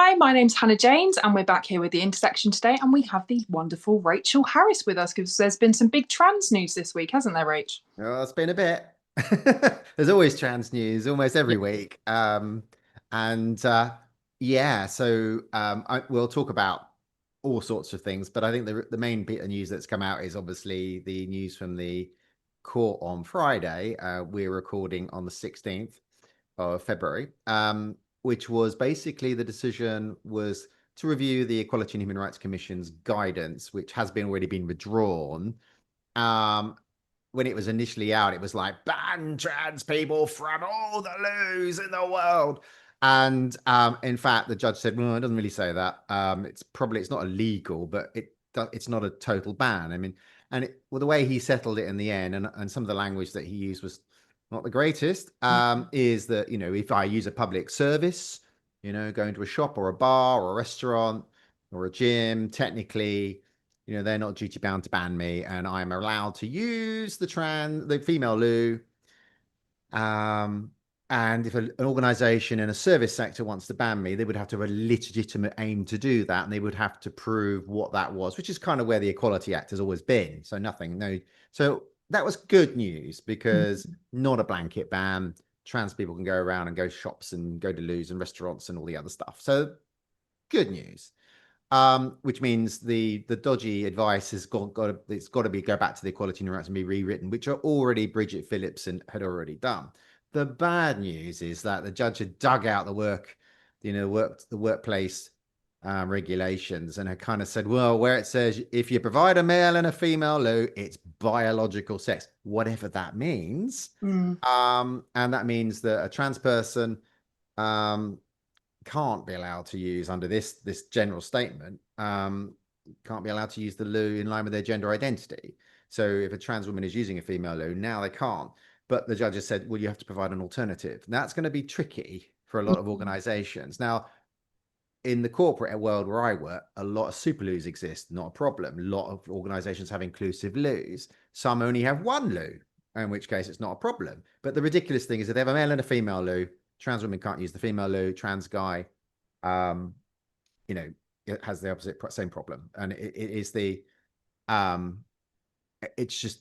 Hi, my name's Hannah Janes, and we're back here with The Intersection today. And we have the wonderful Rachel Harris with us because there's been some big trans news this week, hasn't there, Rach? Well, it's been a bit. There's always trans news almost Yeah. every week. And yeah, so we'll talk about all sorts of things, but I think the main bit of news that's come out is obviously the news from the court on Friday. We're recording on the 16th of February, which was basically the decision was to review the Equality and Human Rights Commission's guidance, which has been already been withdrawn. Um, when it was initially out, it was like ban trans people from all the loos in the world. And in fact, the judge said, well, it doesn't really say that. It's not illegal, but it's not a total ban. I mean, well, the way he settled it in the end, and some of the language that he used was not the greatest, is that, if I use a public service, going to a shop or a bar or a restaurant or a gym, technically, they're not duty bound to ban me, and I'm allowed to use the female loo. And if an organization in a service sector wants to ban me, they would have to have a legitimate aim to do that, and they would have to prove what that was, which is kind of where the Equality Act has always been. So nothing, no. So that was good news because not a blanket ban. Trans people can go around and go shops and go to loos and restaurants and all the other stuff. So good news. Which means the dodgy advice has got to go back to the Equality and Rights and be rewritten, which are already Bridget Phillips had already done. The bad news is that the judge had dug out the workplace regulations and had kind of said, well, where it says if you provide a male and a female loo, it's biological sex, whatever that means. Mm. And that means that a trans person can't be allowed to use under this general statement, can't be allowed to use the loo in line with their gender identity. So if a trans woman is using a female loo, now they can't. But the judge has said, well, you have to provide an alternative. And that's going to be tricky for a lot of organizations. Now, in the corporate world where I work, a lot of super loos exist, not a problem. A lot of organizations have inclusive loos. Some only have one loo, in which case it's not a problem. But the ridiculous thing is that they have a male and a female loo. Trans women can't use the female loo. Trans guy, um, it has the same problem. And it is um, it's just,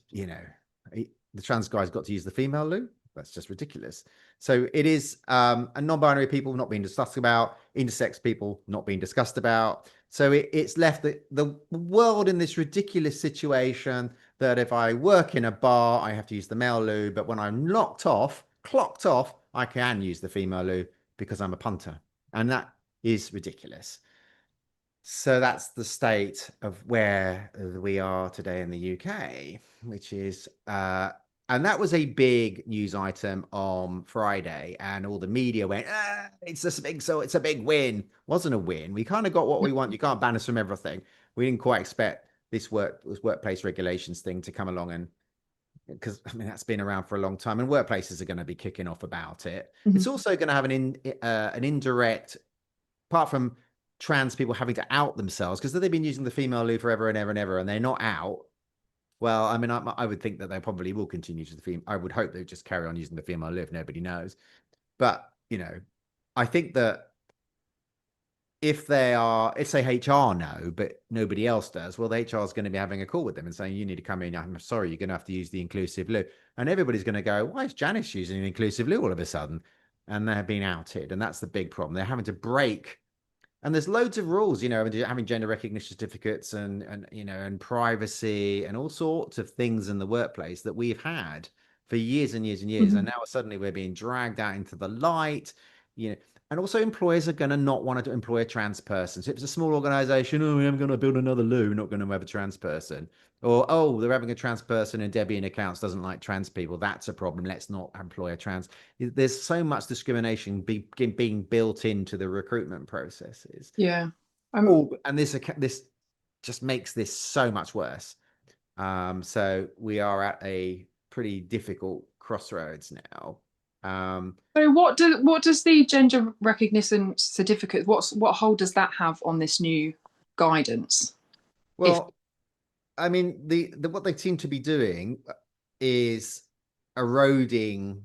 the trans guy's got to use the female loo. That's just ridiculous. So it is, and non-binary people not being discussed about, intersex people not being discussed about. So it's left the world in this ridiculous situation that if I work in a bar, I have to use the male loo, but when I'm clocked off, I can use the female loo because I'm a punter. And that is ridiculous. So that's the state of where we are today in the UK, which is, and that was a big news item on Friday, and all the media went, it's a big win. Wasn't a win. We kind of got what we want. You can't ban us from everything. We didn't quite expect this workplace regulations thing to come along, and because I mean that's been around for a long time, and workplaces are going to be kicking off about it. It's Mhm. also going to have an indirect, apart from trans people having to out themselves because they've been using the female loo forever and ever and ever, and they're not out. Well, I mean, I would think that they probably will continue to the female. I would hope they just carry on using the female loo if nobody knows. But I think that if if say HR know, but nobody else does, well, the HR is going to be having a call with them and saying, you need to come in. I'm sorry, you're going to have to use the inclusive loo. And everybody's going to go, why is Janice using an inclusive loo all of a sudden? And they're being outed. And that's the big problem. They're having to break. And there's loads of rules, having gender recognition certificates and privacy and all sorts of things in the workplace that we've had for years and years and years. And Mhm. now suddenly we're being dragged out into the light, you know. And also employers are going to not want to employ a trans person. So if it's a small organization, oh, I'm going to build another loo, we're not going to have a trans person. Or, oh, they're having a trans person and Debbie in accounts doesn't like trans people. That's a problem. Let's not employ a trans. There's so much discrimination being built into the recruitment processes. Yeah. Um, Oh, and this just makes this so much worse. So we are at a pretty difficult crossroads now. so what does the gender recognition certificate, what hold does that have on this new guidance? If Well, I mean, the what they seem to be doing is eroding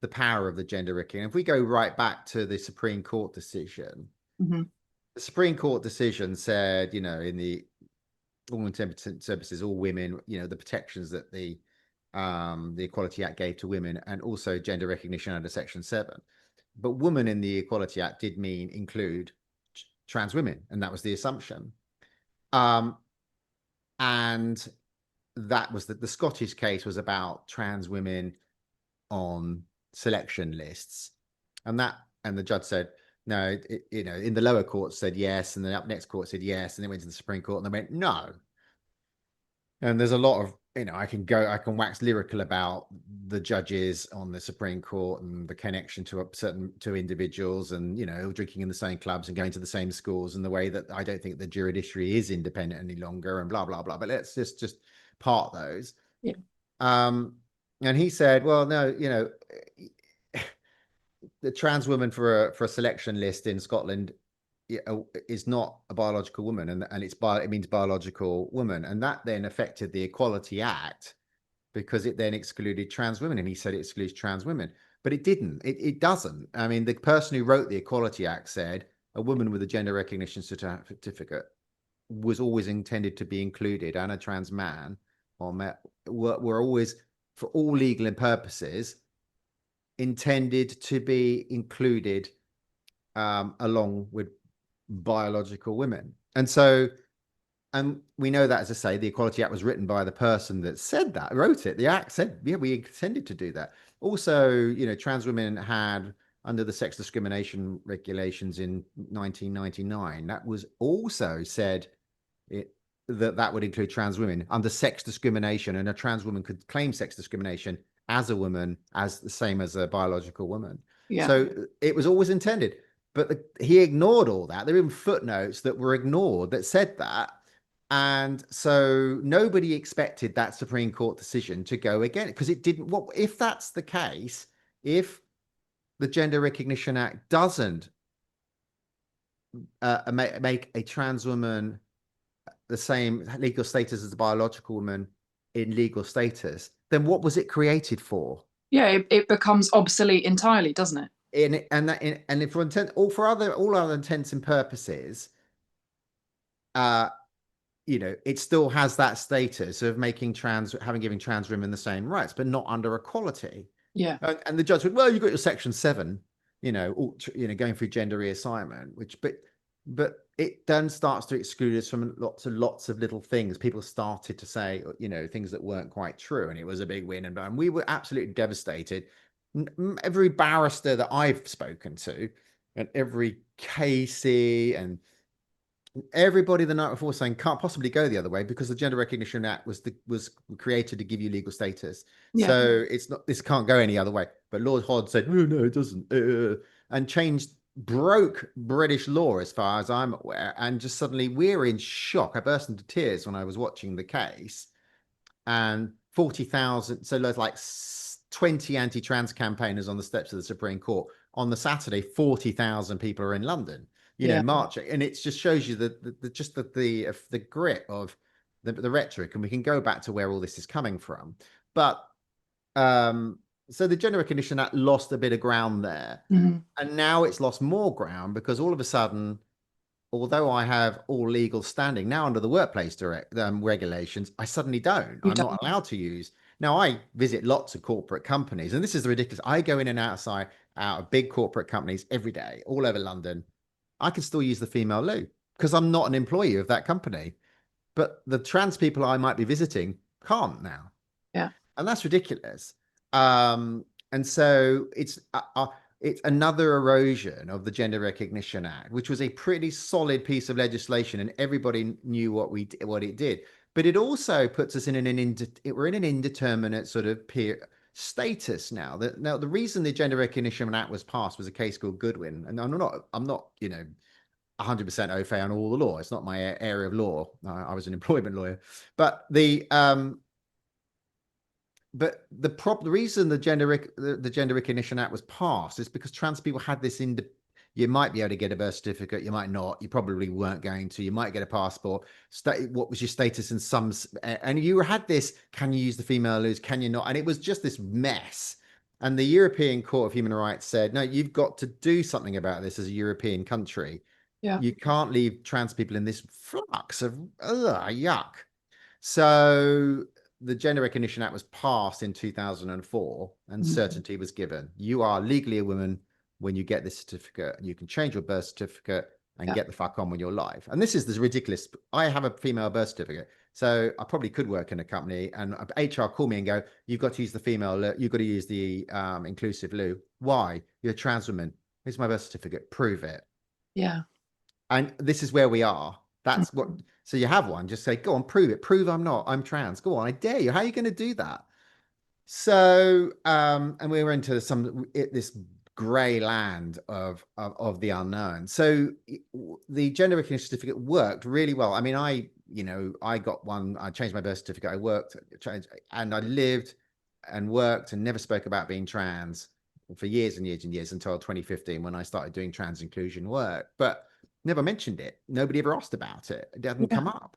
the power of the gender reckoning. If we go right back to the Supreme Court decision, Mhm. the Supreme Court decision said, in the all intents and purposes, all women, the protections that the Equality Act gave to women, and also gender recognition under Section 7. But woman in the Equality Act did mean include trans women, and that was the assumption. And that was the Scottish case was about trans women on selection lists, and the judge said no. In the lower court said yes, and the up next court said yes, and then went to the Supreme Court and they went no. And there's a lot of, I can wax lyrical about the judges on the Supreme Court and the connection to individuals, and drinking in the same clubs and going to the same schools, and the way that I don't think the judiciary is independent any longer, and blah blah blah. But let's just part those. Yeah. And he said, well, no, the trans woman for a selection list in Scotland is not a biological woman, and it means biological woman, and that then affected the Equality Act because it then excluded trans women, and he said it excludes trans women, but it didn't. It doesn't. I mean, the person who wrote the Equality Act said a woman with a gender recognition certificate was always intended to be included, and a trans man were always, for all legal purposes, intended to be included along with biological women. And we know that, as I say, the Equality Act was written by the person that wrote it. The Act said, yeah, we intended to do that. Also, trans women had, under the sex discrimination regulations in 1999, that was also said that would include trans women under sex discrimination, and a trans woman could claim sex discrimination as a woman, as the same as a biological woman. Yeah. So it was always intended. But he ignored all that. There were even footnotes that were ignored that said that. And so nobody expected that Supreme Court decision to go again, because it didn't. What if that's the case? If the Gender Recognition Act doesn't make a trans woman the same legal status as a biological woman in legal status, then what was it created for? Yeah, it becomes obsolete entirely, doesn't it? For all other intents and purposes, it still has that status of having given trans women the same rights, but not under equality. Yeah. And the judge said, well, you've got your Section 7, going through gender reassignment, but it then starts to exclude us from lots of little things. People started to say, things that weren't quite true, and it was a big win. And we were absolutely devastated. Every barrister that I've spoken to, and every Casey and everybody the night before saying can't possibly go the other way, because the Gender Recognition Act was created to give you legal status. Yeah. So this can't go any other way. But Lord Hodd said, no, it doesn't, and broke British law as far as I'm aware. And just suddenly we're in shock. I burst into tears when I was watching the case. And 40,000, so there's like 20 anti-trans campaigners on the steps of the Supreme Court. On the Saturday, 40,000 people are in London, marching. And it just shows you the grit of the rhetoric. And we can go back to where all this is coming from. But so the Gender Recognition Act lost a bit of ground there. Mm-hmm. And now it's lost more ground, because all of a sudden, although I have all legal standing now under the workplace regulations, I suddenly don't. I'm not allowed to use. Now, I visit lots of corporate companies, and this is ridiculous. I go in and out of big corporate companies every day, all over London. I can still use the female loo because I'm not an employee of that company. But the trans people I might be visiting can't now. Yeah. And that's ridiculous. And so it's another erosion of the Gender Recognition Act, which was a pretty solid piece of legislation, and everybody knew what it did. But it also puts us in we're in an indeterminate sort of peer status now. Now, the reason the Gender Recognition Act was passed was a case called Goodwin, and I'm not 100% au fait on all the law. It's not my area of law. I was an employment lawyer, but the reason the Gender Recognition Act was passed is because trans people had this you might be able to get a birth certificate, you might not, you probably weren't going to, you might get a passport. What was your status in some, and you had this, can you use the female loos, can you not? And it was just this mess. And the European Court of Human Rights said, no, you've got to do something about this as a European country. Yeah. You can't leave trans people in this flux of yuck. So the Gender Recognition Act was passed in 2004 and Mm. certainty was given. You are legally a woman when you get this certificate, and you can change your birth certificate and Yeah. get the fuck on with your life. And this is this ridiculous. I have a female birth certificate, so I probably could work in a company, and HR call me and go, "You've got to use the female. You've got to use the inclusive loo. Why? You're a trans woman. Here's my birth certificate. Prove it." Yeah. And this is where we are. That's what. So you have one. Just say, "Go on, prove it. Prove I'm not. I'm trans. Go on. I dare you. How are you going to do that?" So, and we were into this grey land of the unknown. So the gender recognition certificate worked really well. I mean, I got one. I changed my birth certificate. I worked, and I lived and worked and never spoke about being trans for years and years and years until 2015 when I started doing trans inclusion work. But never mentioned it. Nobody ever asked about it. It hadn't Yeah. come up.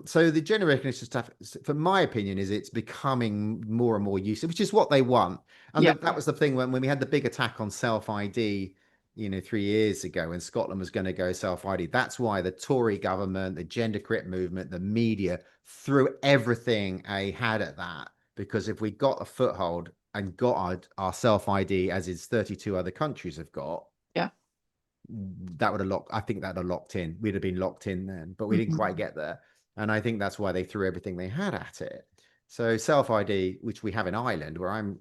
So the gender recognition stuff, for my opinion, is it's becoming more and more useful, which is what they want. And Yeah. that was the thing when we had the big attack on self ID, 3 years ago, when Scotland was going to go self ID. That's why the Tory government, the gender crit movement, the media threw everything they had at that. Because if we got a foothold and got our self ID, as is 32 other countries have got, Yeah. that would have I think that'd have locked in. We'd have been locked in then, but we didn't quite get there. And I think that's why they threw everything they had at it. So self ID, which we have in Ireland, where I'm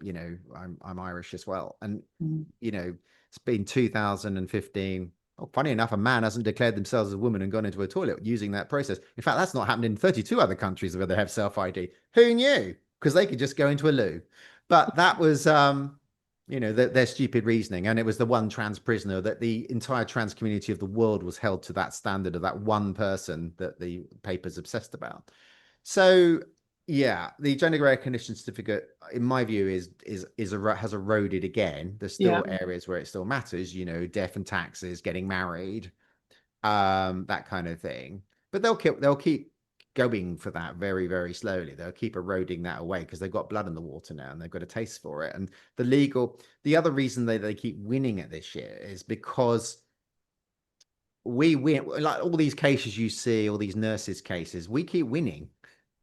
Irish as well, and Mm. it's been 2015. Oh, funny enough, a man hasn't declared themselves as a woman and gone into a toilet using that process. In fact, that's not happened in 32 other countries where they have self ID. Who knew? Because they could just go into a loo. But that was their stupid reasoning. And it was the one trans prisoner that the entire trans community of the world was held to that standard of that one person that the paper's obsessed about. So yeah, the gender recognition certificate, in my view, has eroded again. There's still areas where it still matters, death and taxes, getting married, that kind of thing. But they'll keep going for that very, very slowly. They'll keep eroding that away because they've got blood in the water now and they've got a taste for it. And the other reason they keep winning at this year is because we win. Like all these cases you see, all these nurses cases, we keep winning.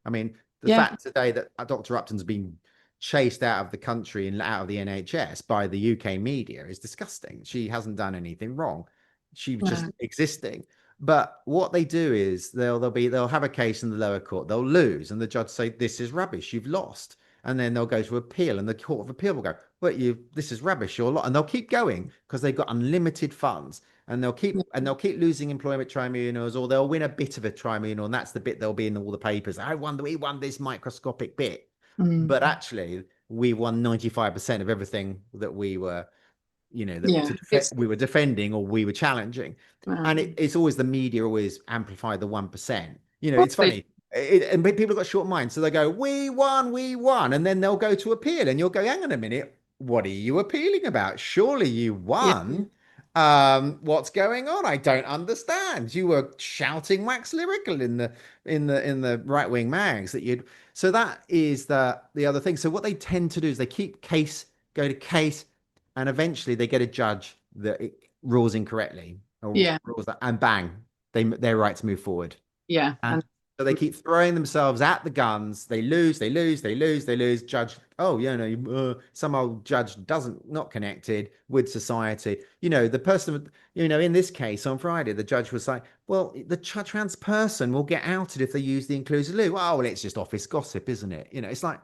I mean, the Yeah. fact today that Dr. Upton's been chased out of the country and out of the NHS by the UK media is disgusting. She hasn't done anything wrong. She was just existing. But what they do is they'll have a case in the lower court, they'll lose, and the judge say, "This is rubbish, you've lost." And then they'll go to appeal, and the Court of Appeal will go, "But this is rubbish, you're and they'll keep going because they've got unlimited funds, and they'll keep losing employment tribunals, or they'll win a bit of a tribunal, and that's the bit they'll be in all the papers. We won this microscopic bit, but actually we won 95% of everything that we were we were defending or we were challenging. And it's always the media always amplify the 1%. It's funny. And people have got short minds, so they go, we won, and then they'll go to appeal, and you'll go, hang on a minute, what are you appealing about? Surely you won. What's going on? I don't understand. You were shouting wax lyrical in the right-wing mags that you'd. So that is the other thing. So what they tend to do is they go to case, and eventually they get a judge that it rules incorrectly, or rules that, and bang, they're right to move forward. And so they keep throwing themselves at the guns. They lose. Judge, oh yeah, no, some old judge not connected with society. The person, in this case on Friday, the judge was like, well, the trans person will get outed if they use the inclusive loo. Oh, well, it's just office gossip, isn't it? It's like,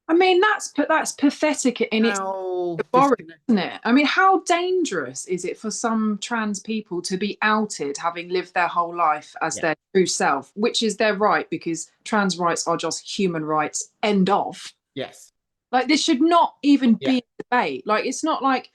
I mean, that's pathetic in its horror, isn't it? I mean, how dangerous is it for some trans people to be outed having lived their whole life as their true self, which is their right, because trans rights are just human rights, end of. Yes. Like, this should not even be a debate. Like, it's not like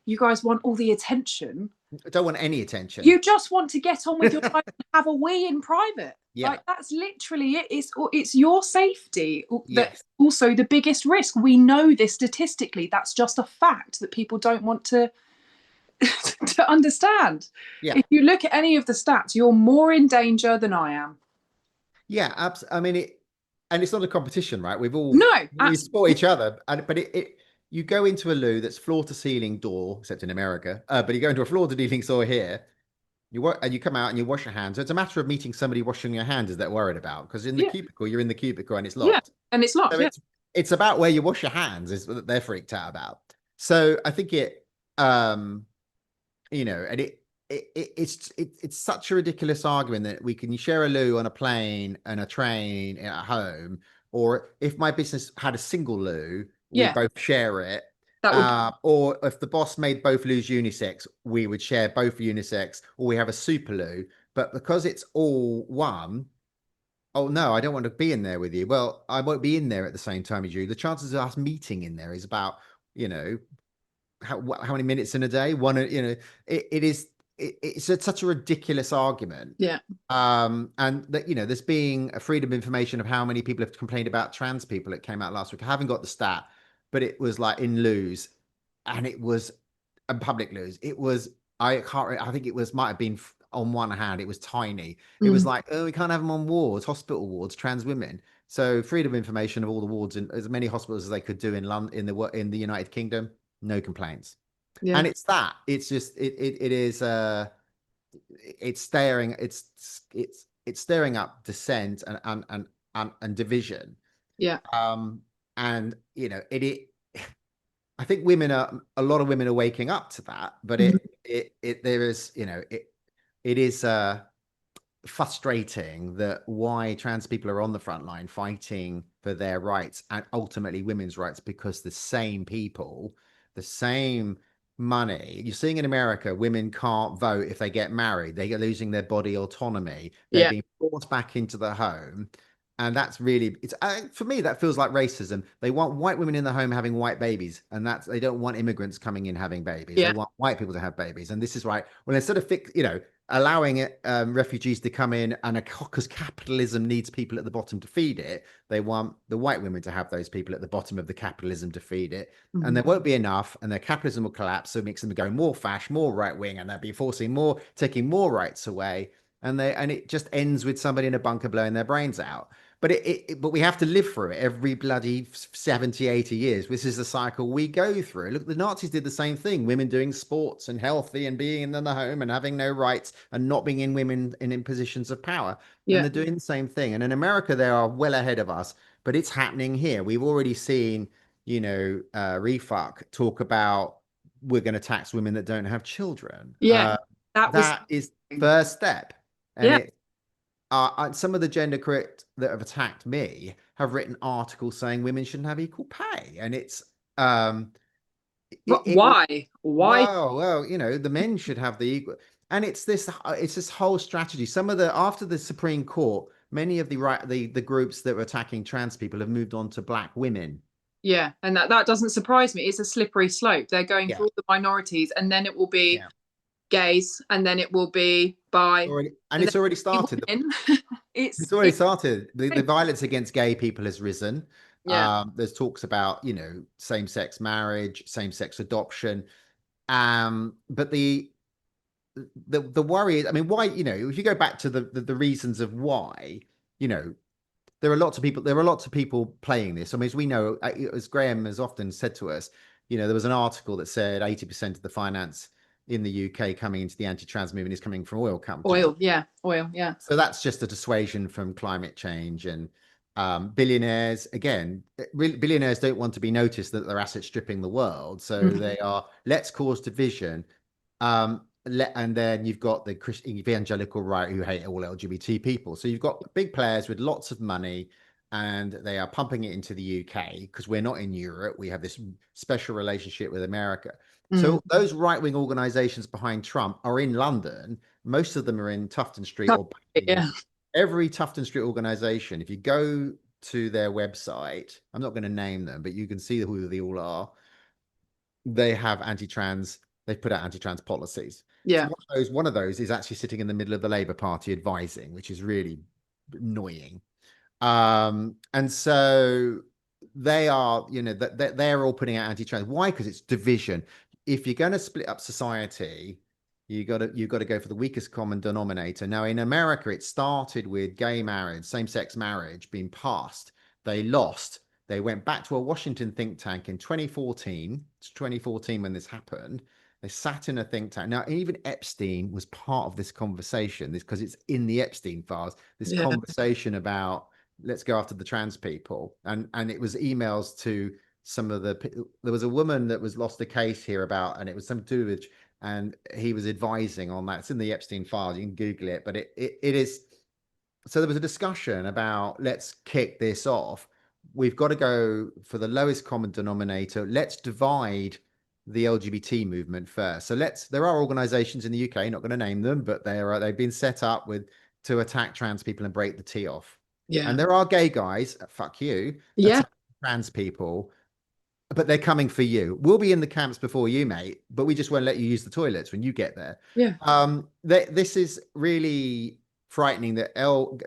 you guys want all the attention. I don't want any attention. You just want to get on with your life and have a wee in private. Yeah. Like, that's literally it. It's your safety that's also the biggest risk. We know this statistically. That's just a fact that people don't want to to understand. Yeah. If you look at any of the stats, you're more in danger than I am. Yeah, absolutely. I mean, and it's not a competition, right? We support each other, but you go into a loo that's floor to ceiling door, except in America, but you go into a floor to ceiling door here, and you come out and you wash your hands. So it's a matter of meeting somebody washing your hands is that worried about, because in the Yeah. cubicle, you're in the cubicle and it's Yeah. locked. And it's locked. So Yeah. it's about where you wash your hands is what they're freaked out about. So I think um and it's such a ridiculous argument that we can share a loo on a plane and a train at home, or if my business had a single loo, we Yeah. both share it. That would. Or if the boss made both loos unisex, we would share both unisex, or we have a super loo. But because it's all one, oh no, I don't want to be in there with you. Well, I won't be in there at the same time as you. The chances of us meeting in there is about, you know, how many minutes in a day? One, it's such a ridiculous argument. Yeah. And that, there's being a freedom of information of how many people have complained about trans people. It came out last week. I haven't got the stat, but it was like in loos, and it was and public loos. It was, I think it might have been on one hand, it was tiny. It was like, oh, we can't have them on wards, hospital wards, trans women. So freedom of information of all the wards in as many hospitals as they could do in London, in the United Kingdom, no complaints. Yeah. And it's just it is it's staring it's stirring up dissent and division. Yeah. And it I think a lot of women are waking up to that, but there is, it is frustrating that why trans people are on the front line fighting for their rights and ultimately women's rights, because the same people, the same money. You're seeing in America, women can't vote if they get married. They are losing their body autonomy. They're being forced back into the home. And that's really, it's for me, that feels like racism. They want white women in the home having white babies, and they don't want immigrants coming in having babies. Yeah. They want white people to have babies. And this is right. Well, instead of allowing refugees to come in, and because capitalism needs people at the bottom to feed it, they want the white women to have those people at the bottom of the capitalism to feed it. And there won't be enough, and their capitalism will collapse. So it makes them go more fash, more right wing, and they'll be taking more rights away. And it just ends with somebody in a bunker blowing their brains out. But but we have to live through it every bloody 70, 80 years. This is the cycle we go through. Look, the Nazis did the same thing. Women doing sports and healthy and being in the home and having no rights and not being in positions of power. Yeah. And they're doing the same thing. And in America, they are well ahead of us, but it's happening here. We've already seen, Refuck talk about we're going to tax women that don't have children. Yeah. That is first step. And yeah. Some of the gender correct that have attacked me have written articles saying women shouldn't have equal pay, and it's why? Well, the men should have the equal, and it's this whole strategy. After the Supreme Court, many of the groups that were attacking trans people have moved on to black women. Yeah, and that doesn't surprise me. It's a slippery slope. They're going for all the minorities, and then it will be gays, and then it will be bi, and it's already started. It's already started. The violence against gay people has risen. There's talks about same-sex marriage, same-sex adoption, but the worry is, I mean, why, if you go back to the reasons of why, there are lots of people playing this. I mean, as we know, as Graham has often said to us, there was an article that said 80% of the finance in the UK coming into the anti-trans movement is coming from oil companies. Oil, yeah. So that's just a dissuasion from climate change. And billionaires, again, billionaires don't want to be noticed that they're asset stripping the world. So they are, let's cause division. And then you've got the Christian evangelical right who hate all LGBT people. So you've got big players with lots of money, and they are pumping it into the UK because we're not in Europe. We have this special relationship with America. So those right-wing organizations behind Trump are in London. Most of them are in Tufton Street or every Tufton Street organization. If you go to their website, I'm not going to name them, but you can see who they all are. They have anti-trans. They've put out anti-trans policies. Yeah. So one of those is actually sitting in the middle of the Labour Party advising, which is really annoying. And so they are, they're all putting out anti-trans. Why? Because it's division. If you're going to split up society, you've got to go for the weakest common denominator. Now, in America, it started with gay marriage, same-sex marriage being passed. They lost. They went back to a Washington think tank in 2014. It's 2014 when this happened. They sat in a think tank. Now, even Epstein was part of this conversation, this because it's in the Epstein files, this Yeah. conversation about let's go after the trans people. And it was emails to some of there was a woman that was lost a case here about, and it was something to do with, and he was advising on that. It's in the Epstein files. You can Google it, but it is. So there was a discussion about let's kick this off. We've got to go for the lowest common denominator. Let's divide the LGBT movement first. So there are organizations in the UK, not going to name them, but they've been set up to attack trans people and break the T off. Yeah. And there are gay guys, fuck you, Yeah. attacking trans people, but they're coming for you. We'll be in the camps before you, mate, but we just won't let you use the toilets when you get there. Yeah. This is really frightening that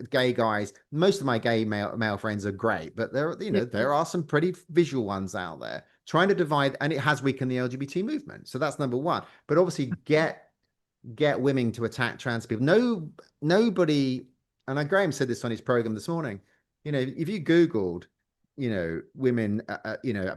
gay guys, most of my gay male friends are great, but there are some pretty visual ones out there trying to divide, and it has weakened the LGBT movement. So that's number one. But obviously get women to attack trans people. Nobody, and Graham said this on his program this morning, if you Googled, women,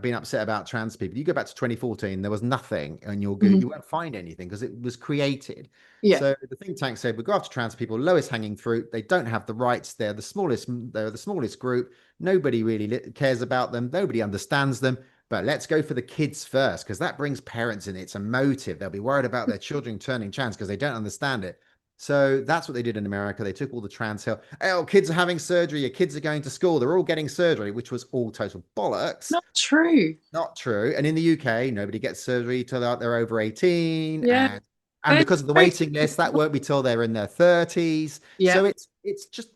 being upset about trans people, you go back to 2014, there was nothing on your Google, you won't find anything because it was created. Yeah. So the think tank said, we go after trans people, lowest hanging fruit. They don't have the rights. They're the smallest group. Nobody really cares about them. Nobody understands them. But let's go for the kids first, because that brings parents in. It's a motive. They'll be worried about their children turning trans because they don't understand it. So that's what they did in America. They took all the trans help. Oh, kids are having surgery. Your kids are going to school. They're all getting surgery, which was all total bollocks. Not true. Not true. And in the UK, nobody gets surgery till they're over 18. Yeah. And because of the waiting list, that won't be till they're in their 30s. Yeah. So it's just,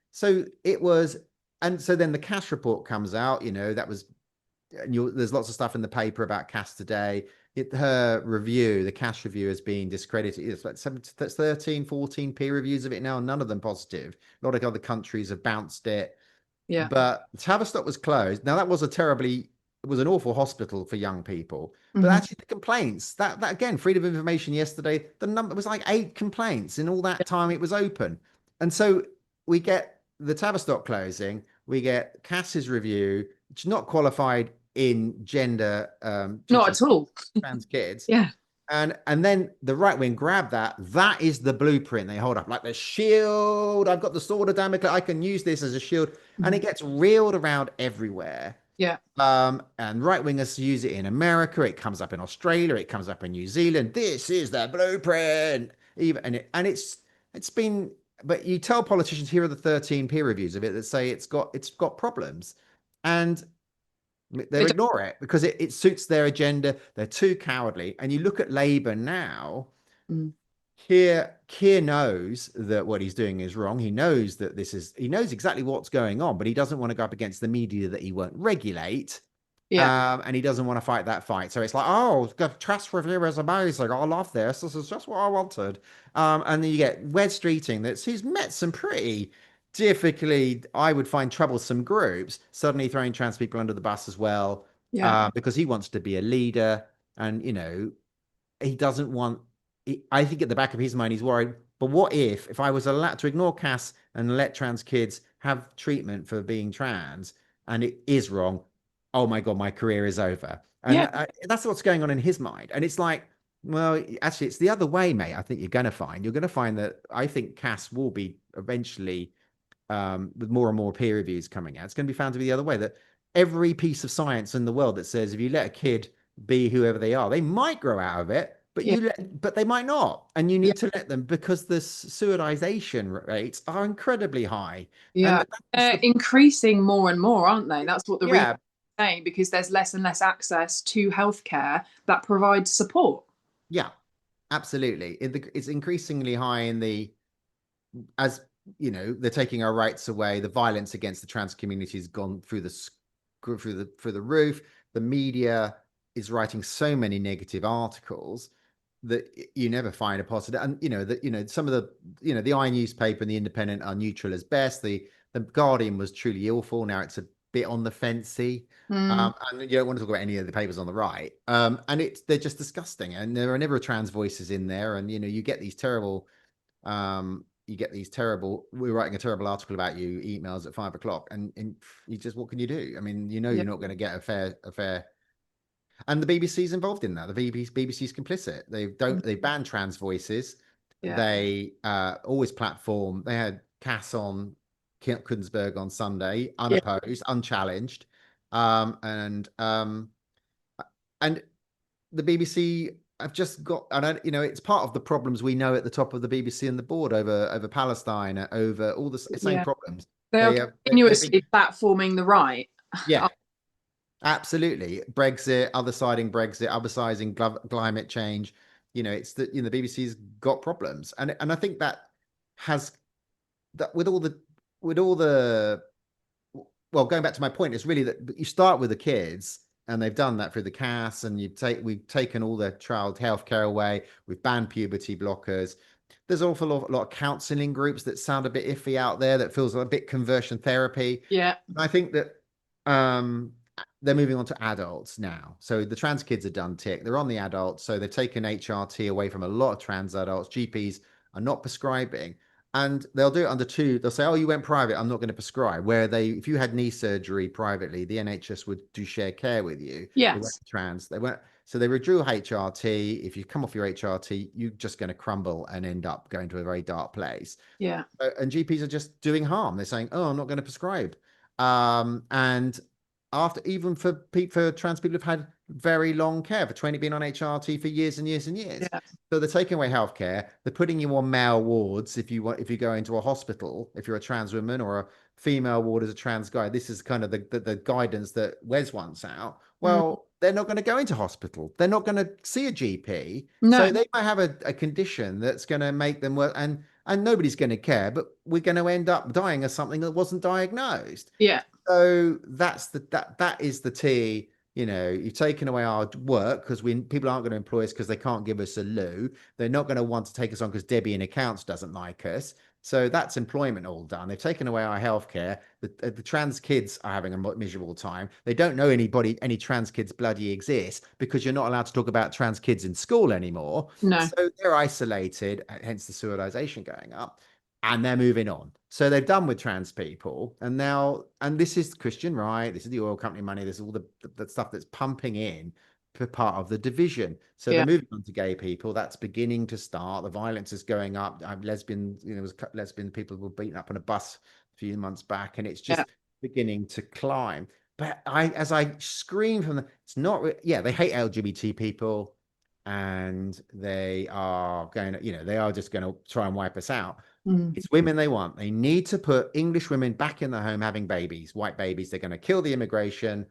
so it was. And so then the Cash report comes out, that was, and there's lots of stuff in the paper about Cass today. Her review, the Cash review, has been discredited. It's like 13, 14 peer reviews of it now, none of them positive. A lot of other countries have bounced it. Yeah. But Tavistock was closed. Now that was it was an awful hospital for young people. But actually the complaints, that again, freedom of information yesterday, the number was like 8 complaints in all that time it was open. And so we get the Tavistock closing, we get Cass's review, which is not qualified in gender, not at all, trans kids. Yeah. And then the right wing grab that is the blueprint they hold up, like the shield. I've got the sword of Damocles, I can use this as a shield. And it gets reeled around everywhere. Yeah. And right wingers use it in America, it comes up in Australia, it comes up in New Zealand. This is the blueprint. It's been, but you tell politicians, here are the 13 peer reviews of it that say it's got problems, and they ignore it because it suits their agenda. They're too cowardly. And you look at Labour now. Keir knows that what he's doing is wrong. He knows that he knows exactly what's going on, but he doesn't want to go up against the media that he won't regulate. Yeah. And he doesn't want to fight that fight. So it's like, oh, the trust review is amazing. I love this. This is just what I wanted. And then you get Wed Streeting he's met some pretty difficultly, I would find, troublesome groups, suddenly throwing trans people under the bus as well. Yeah. Because he wants to be a leader, and he doesn't want, I think at the back of his mind he's worried, but what if I was allowed to ignore Cass and let trans kids have treatment for being trans and it is wrong? Oh my God, my career is over. And that's what's going on in his mind. And it's like, well, actually, it's the other way, mate. I think you're going to find that I think Cass will be eventually, with more and more peer reviews coming out, it's going to be found to be the other way, that every piece of science in the world that says if you let a kid be whoever they are, they might grow out of it, but they might not. And you need to let them, because the suicidization rates are incredibly high. Yeah. They're increasing more and more, aren't they? That's what the research is saying, because there's less and less access to healthcare that provides support. Yeah, absolutely. It's increasingly high as they're taking our rights away. The violence against the trans community has gone through the roof. The media is writing so many negative articles that you never find a positive. And some of the I newspaper and the Independent are neutral as best. The Guardian was truly awful. Now it's a bit on the fencey. And you don't want to talk about any of the papers on the right. And they're just disgusting. And there are never trans voices in there. And you get these terrible. We're writing a terrible article about you, emails at 5 o'clock, and you just, what can you do? I mean, you're not going to get a fair. And the BBC's involved in that. The BBC's complicit. They banned trans voices. Yeah. They always platform. They had Cass on Kunsberg on Sunday, Yeah. unopposed, unchallenged, and the BBC have just got, and it's part of the problems we know at the top of the BBC and the board over Palestine, over all the same Yeah. problems. They are They've been, continuously platforming the right. yeah, absolutely. Brexit, other siding Brexit, other siding climate change. It's that the BBC's got problems, and I think that has that with all the well, going back to my point, it's really that you start with the kids, and they've done that through the CAS, and we've taken all the child healthcare away. We've banned puberty blockers. There's an awful lot of counselling groups that sound a bit iffy out there, that feels a bit conversion therapy. Yeah. I think that um, they're moving on to adults now. So the trans kids are done tick. They're on the adults. So they've taken HRT away from a lot of trans adults. GPs are not prescribing. And they'll do it under two. They'll say, "Oh, you went private. I'm not going to prescribe." Where if you had knee surgery privately, the NHS would do shared care with you. They went Yes. trans. They went. So they withdrew HRT. If you come off your HRT, you're just going to crumble and end up going to a very dark place. Yeah. And GPs are just doing harm. They're saying, "Oh, I'm not going to prescribe." And after, even for trans people who've had very long care, for 20 been on HRT for years and years and years. Yeah. So they're taking away healthcare. They're putting you on male wards if you go into a hospital, if you're a trans woman, or a female ward as a trans guy. This is kind of the guidance that Wes wants out. Well, they're not going to go into hospital. They're not going to see a GP. No. So they might have a condition that's going to make them work, and nobody's going to care, but we're going to end up dying of something that wasn't diagnosed. Yeah. So that is the T. You've taken away our work because people aren't going to employ us because they can't give us a loo. They're not going to want to take us on because Debbie in accounts doesn't like us. So that's employment all done. They've taken away our healthcare. The trans kids are having a miserable time. They don't know any trans kids bloody exist, because you're not allowed to talk about trans kids in school anymore. No. So they're isolated, hence the suicidization going up. And they're moving on. So they're done with trans people. And this is Christian right. This is the oil company money. This is all the stuff that's pumping in for part of the division. So they're moving on to gay people. That's beginning to start. The violence is going up. Lesbian people were beaten up on a bus a few months back, and it's just beginning to climb. But as I scream from it's not, they hate LGBT people, and they are they are just going to try and wipe us out. It's women they want. They need to put English women back in the home having babies, white babies. They're going to kill the immigration,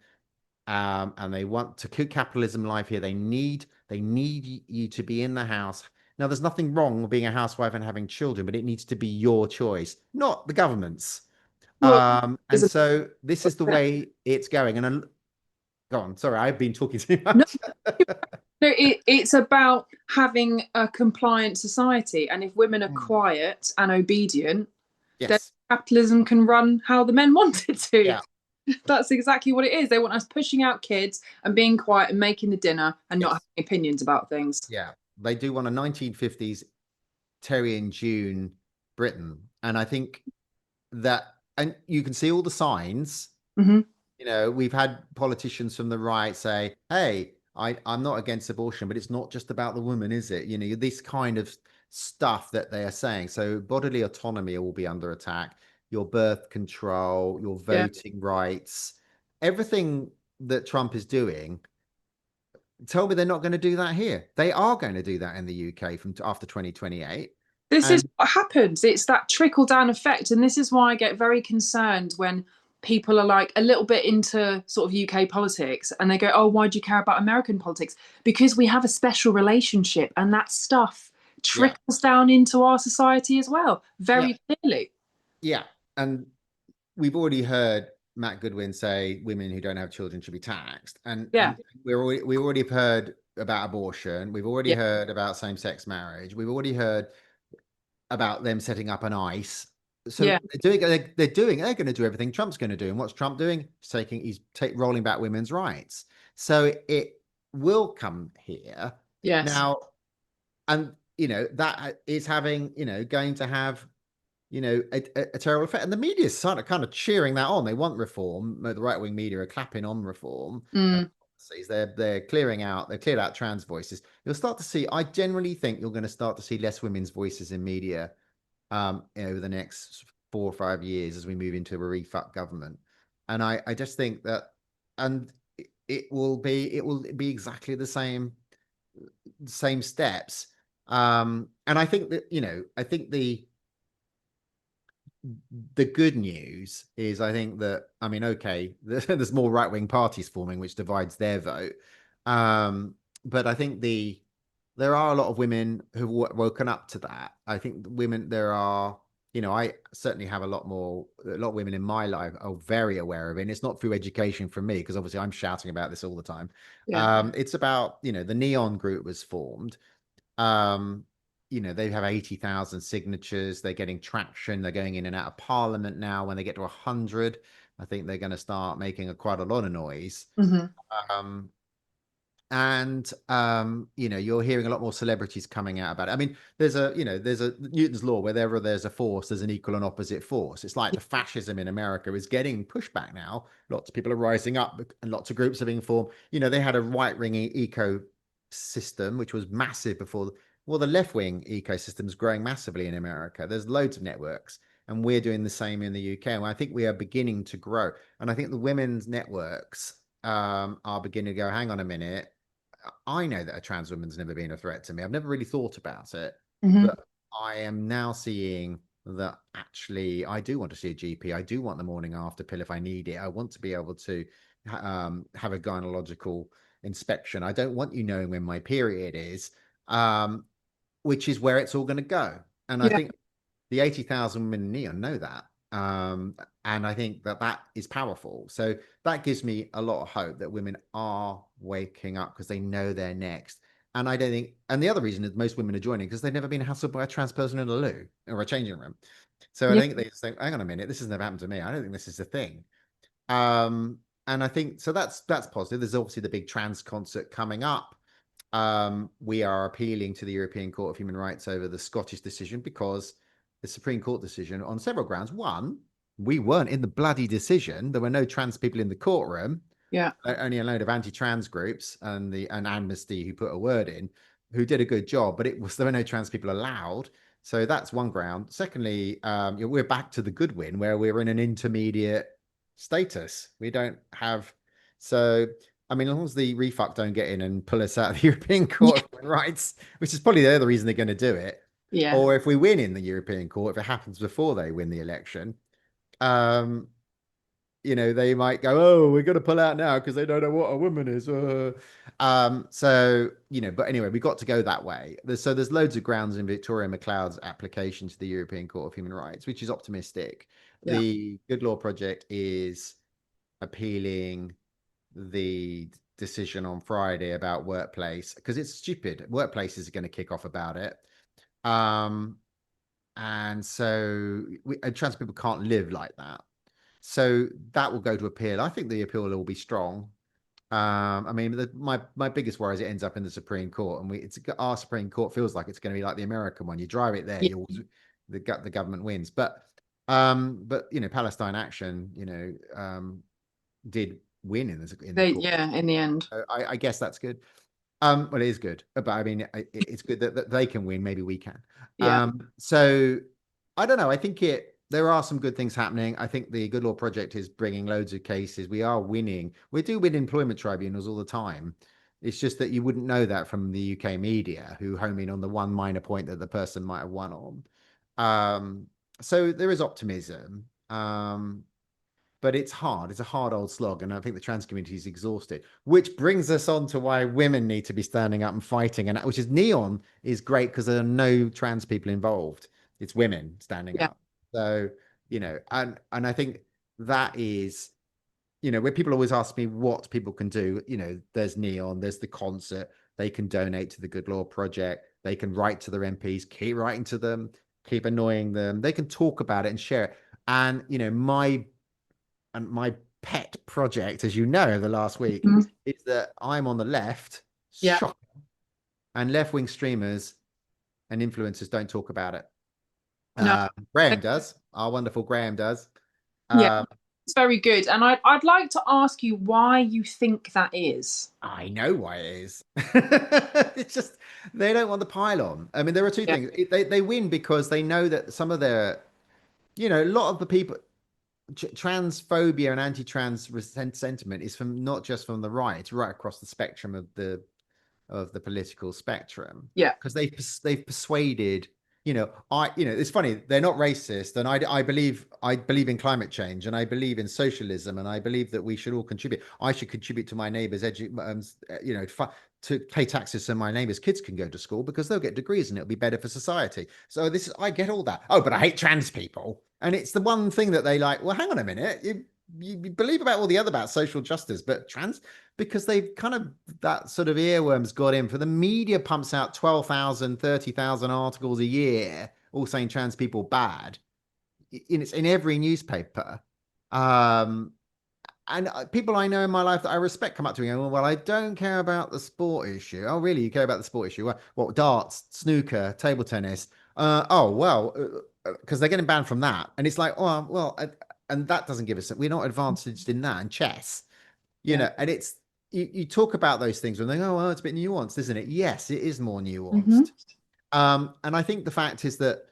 and they want to keep capitalism alive here. They need you to be in the house. Now, there's nothing wrong with being a housewife and having children, but it needs to be your choice, not the government's. Well, and so this is the way it's going. And go on. Sorry, I've been talking too much. No, it's about having a compliant society, and if women are quiet and obedient, then capitalism can run how the men want it to. Yeah. That's exactly what it is. They want us pushing out kids and being quiet and making the dinner and not having opinions about things. Yeah, they do want a 1950s Terry and June Britain, and I think that, and you can see all the signs. We've had politicians from the right say, "Hey, I'm not against abortion, but it's not just about the woman, is it?" This kind of stuff that they are saying. So bodily autonomy will be under attack. Your birth control, your voting rights, everything that Trump is doing. Tell me they're not going to do that here. They are going to do that in the UK from after 2028. This is what happens. It's that trickle down effect. And this is why I get very concerned when people are like a little bit into sort of UK politics and they go, "Oh, why do you care about American politics?" Because we have a special relationship, and that stuff trickles down into our society as well, very clearly. Yeah. And we've already heard Matt Goodwin say women who don't have children should be taxed. And we already have heard about abortion. We've already heard about same-sex marriage. We've already heard about them setting up an ICE. So they're going to do everything Trump's going to do. And what's Trump doing? He's rolling back women's rights. So it will come here. Yes. Now, and that is having, going to have, a terrible effect. And the media is kind of cheering that on. They want reform. The right-wing media are clapping on reform. they're cleared out trans voices. You'll start to see, I generally think you're going to start to see less women's voices in media over the next 4 or 5 years as we move into a refuck government. And I just think that, and it will be exactly the same steps. And I think that, I think the good news is, I think that, I mean, okay, there's more right-wing parties forming, which divides their vote. But I think there are a lot of women who've woken up to that. I think women, there are, I certainly have a lot of women in my life are very aware of it. And it's not through education from me, because obviously I'm shouting about this all the time. Yeah. It's about, the Neon group was formed. um they have 80,000 signatures. They're getting traction. They're going in and out of parliament now. When they get to 100, I think they're going to start making quite a lot of noise. Mm-hmm. um and you're hearing a lot more celebrities coming out about it. I mean, there's a Newton's law: wherever there's a force, there's an equal and opposite force. It's like the fascism in America is getting pushback now. Lots of people are rising up, and lots of groups are being formed. They had a right-wing ecosystem which was massive before. Well, the left-wing ecosystem is growing massively in America. There's loads of networks, and we're doing the same in the UK. And I think we are beginning to grow. And I think the women's networks are beginning to go, hang on a minute, I know that a trans woman's never been a threat to me. I've never really thought about it, Mm-hmm. but I am now seeing that actually I do want to see a GP. I do want the morning after pill if I need it. I want to be able to have a gynecological inspection. I don't want you knowing when my period is, which is where it's all going to go. And I Yeah. think the 80,000 women in Neon know that. And I think that is powerful. So that gives me a lot of hope that women are waking up because they know they're next. And I don't think, and the other reason is most women are joining because they've never been hassled by a trans person in a loo or a changing room. So I Yeah. think they just think, hang on a minute, this has never happened to me. I don't think this is a thing. And I think so that's positive. There's obviously the big trans concert coming up. We are appealing to the European Court of Human Rights over the Scottish decision, because the Supreme Court decision, on several grounds. One, we weren't in the bloody decision. There were no trans people in the courtroom. Yeah. Only a load of anti-trans groups and Amnesty, who put a word in, who did a good job, but there were no trans people allowed. So that's one ground. Secondly, we're back to the good win, where we're in an intermediate status. We don't have, so I mean, as long as the refuck don't get in and pull us out of the European Court of Human Rights, which is probably the other reason they're going to do it, Yeah. or if we win in the European Court, if it happens before they win the election, um, they might go, oh, we're going to pull out now because they don't know what a woman is. So, but anyway, we got to go that way. There's loads of grounds in Victoria McLeod's application to the European Court of Human Rights, which is optimistic. Yeah. The Good Law Project is appealing the decision on Friday about workplace, because it's stupid. Workplaces are going to kick off about it. And so trans people can't live like that. So that will go to appeal. I think the appeal will be strong. I mean, my biggest worry is it ends up in the Supreme Court, and our Supreme Court feels like it's going to be like the American one. You drive it there, Yeah. the government wins. But Palestine Action, did win in the court. Yeah. In the end. So I guess that's good. Well, it is good, but I mean, it's good that they can win. Maybe we can. Yeah. So I don't know. I think there are some good things happening. I think the Good Law Project is bringing loads of cases. We are winning. We do win employment tribunals all the time. It's just that you wouldn't know that from the UK media, who home in on the one minor point that the person might have won on. So there is optimism. But it's hard. It's a hard old slog. And I think the trans community is exhausted, which brings us on to why women need to be standing up and fighting. And which is Neon is great because there are no trans people involved. It's women standing Yeah. up. So, and I think that is, where people always ask me what people can do, there's Neon, there's the concert. They can donate to the Good Law Project. They can write to their MPs, keep writing to them, keep annoying them. They can talk about it and share it. And, my pet project, as you know, the last week, is that I'm on the left, Yeah. and left-wing streamers and influencers don't talk about it. No. Graham does. Our wonderful Graham does. Yeah. It's very good. And I'd like to ask you why you think that is. I know why it is. It's just they don't want the pylon. I mean, there are two Yeah. things. They win because they know that some of their, a lot of the people, transphobia and anti-trans sentiment is from not just from the right, it's right across the spectrum of the political spectrum, Yeah. because they've persuaded, it's funny, they're not racist, and I believe in climate change, and I believe in socialism, and I believe that we should all contribute. I should contribute to my neighbors to pay taxes so my neighbors kids can go to school because they'll get degrees and it'll be better for society. So I get all that. Oh, but I hate trans people. And it's the one thing that they like, well, hang on a minute, you believe about all the other about social justice, but trans, because they've kind of, that sort of earworms got in. For the media pumps out 12,000, 30,000 articles a year all saying trans people bad. It's in every newspaper. um and people I know in my life that I respect come up to me and go, well, I don't care about the sport issue. Oh, really? You care about the sport issue? What, darts, snooker, table tennis? Oh, well, because they're getting banned from that. And it's like, oh, well, and that doesn't give us, we're not advantaged in that. And chess, Yeah. and it's, you talk about those things when they go, oh, well, it's a bit nuanced, isn't it? Yes, it is more Hmm. nuanced. And I think the fact is that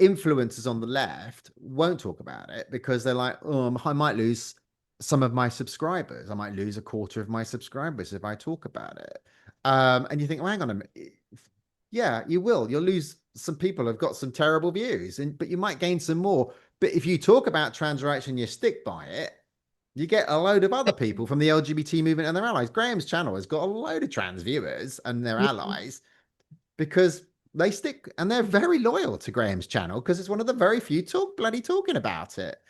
influencers on the left won't talk about it because they're like, oh, I might lose some of my subscribers. I might lose a quarter of my subscribers if I talk about it. And you think, well, hang on a minute. Yeah, you will. You'll lose some people who've got some terrible views, but you might gain some more. But if you talk about trans rights and you stick by it, you get a load of other people from the LGBT movement and their allies. Graham's channel has got a load of trans viewers and their Yeah. allies because they stick, and they're very loyal to Graham's channel because it's one of the very few talking about it. Yeah.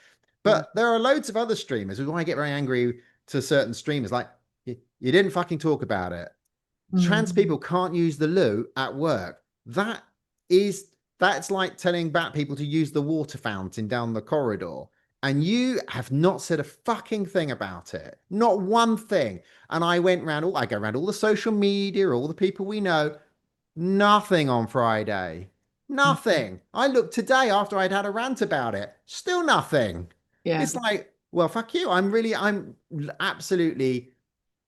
But there are loads of other streamers who I get very angry to certain streamers, like, you didn't fucking talk about it. Trans Mm. people can't use the loo at work. That's like telling black people to use the water fountain down the corridor. And you have not said a fucking thing about it. Not one thing. And I go around all the social media, all the people we know. Nothing on Friday. Nothing. I looked today after I'd had a rant about it. Still nothing. Yeah. It's like, well, fuck you. I'm absolutely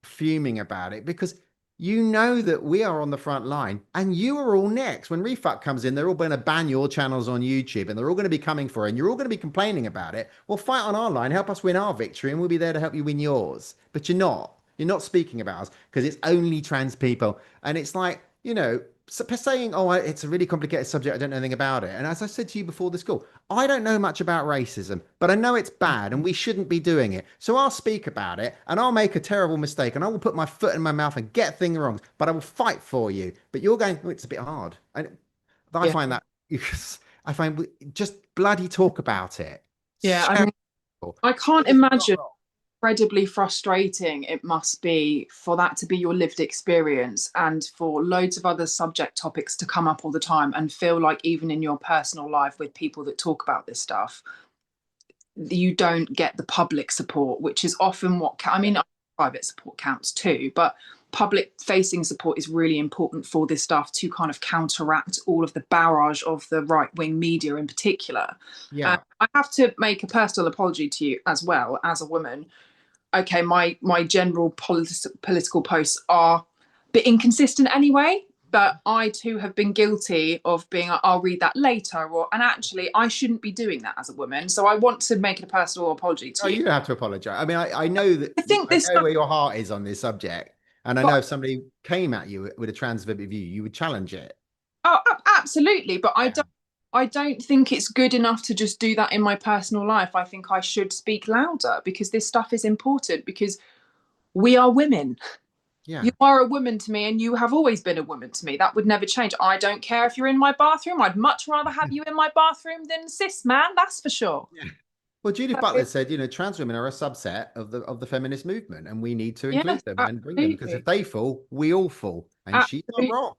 fuming about it because that we are on the front line and you are all next. When Refuck comes in, they're all going to ban your channels on YouTube and they're all going to be coming for it and you're all going to be complaining about it. Well, fight on our line, help us win our victory, and we'll be there to help you win yours. But you're not. You're not speaking about us because it's only trans people. And it's like, saying, oh, it's a really complicated subject, I don't know anything about it. And as I said to you before this call, I don't know much about racism, but I know it's bad and we shouldn't be doing it. So I'll speak about it and I'll make a terrible mistake and I will put my foot in my mouth and get things wrong, but I will fight for you. But you're going, oh, it's a bit hard. And I Yeah. find that, I find just bloody talk about it. Yeah. So, I mean, I can't it's not imagine wrong. incredibly frustrating it must be for that to be your lived experience and for loads of other subject topics to come up all the time and feel like even in your personal life with people that talk about this stuff you don't get the public support, which is often I mean, private support counts too, but public facing support is really important for this stuff to kind of counteract all of the barrage of the right wing media in particular. Yeah. I have to make a personal apology to you as well as a woman. Okay, my general political posts are a bit inconsistent anyway, but I too have been guilty of being, I'll read that later, and actually I shouldn't be doing that as a woman. So I want to make a personal apology Oh, to you. you don't have to apologize. I mean, I know I think I this know stuff, where your heart is on this subject. And I know but if somebody came at you with a transphobic view, you would challenge it. oh, absolutely, but Yeah. I don't think it's good enough to just do that in my personal life. I think I should speak louder because this stuff is important because we are women. Yeah. You are a woman to me and you have always been a woman to me. That would never change. I don't care if you're in my bathroom. I'd much rather have you in my bathroom than cis man, that's for sure. Yeah. Well, Judith Butler said, trans women are a subset of the feminist movement, and we need to include Yes, them and bring them because if absolutely. they fall, we all fall. And she's not Absolutely. wrong.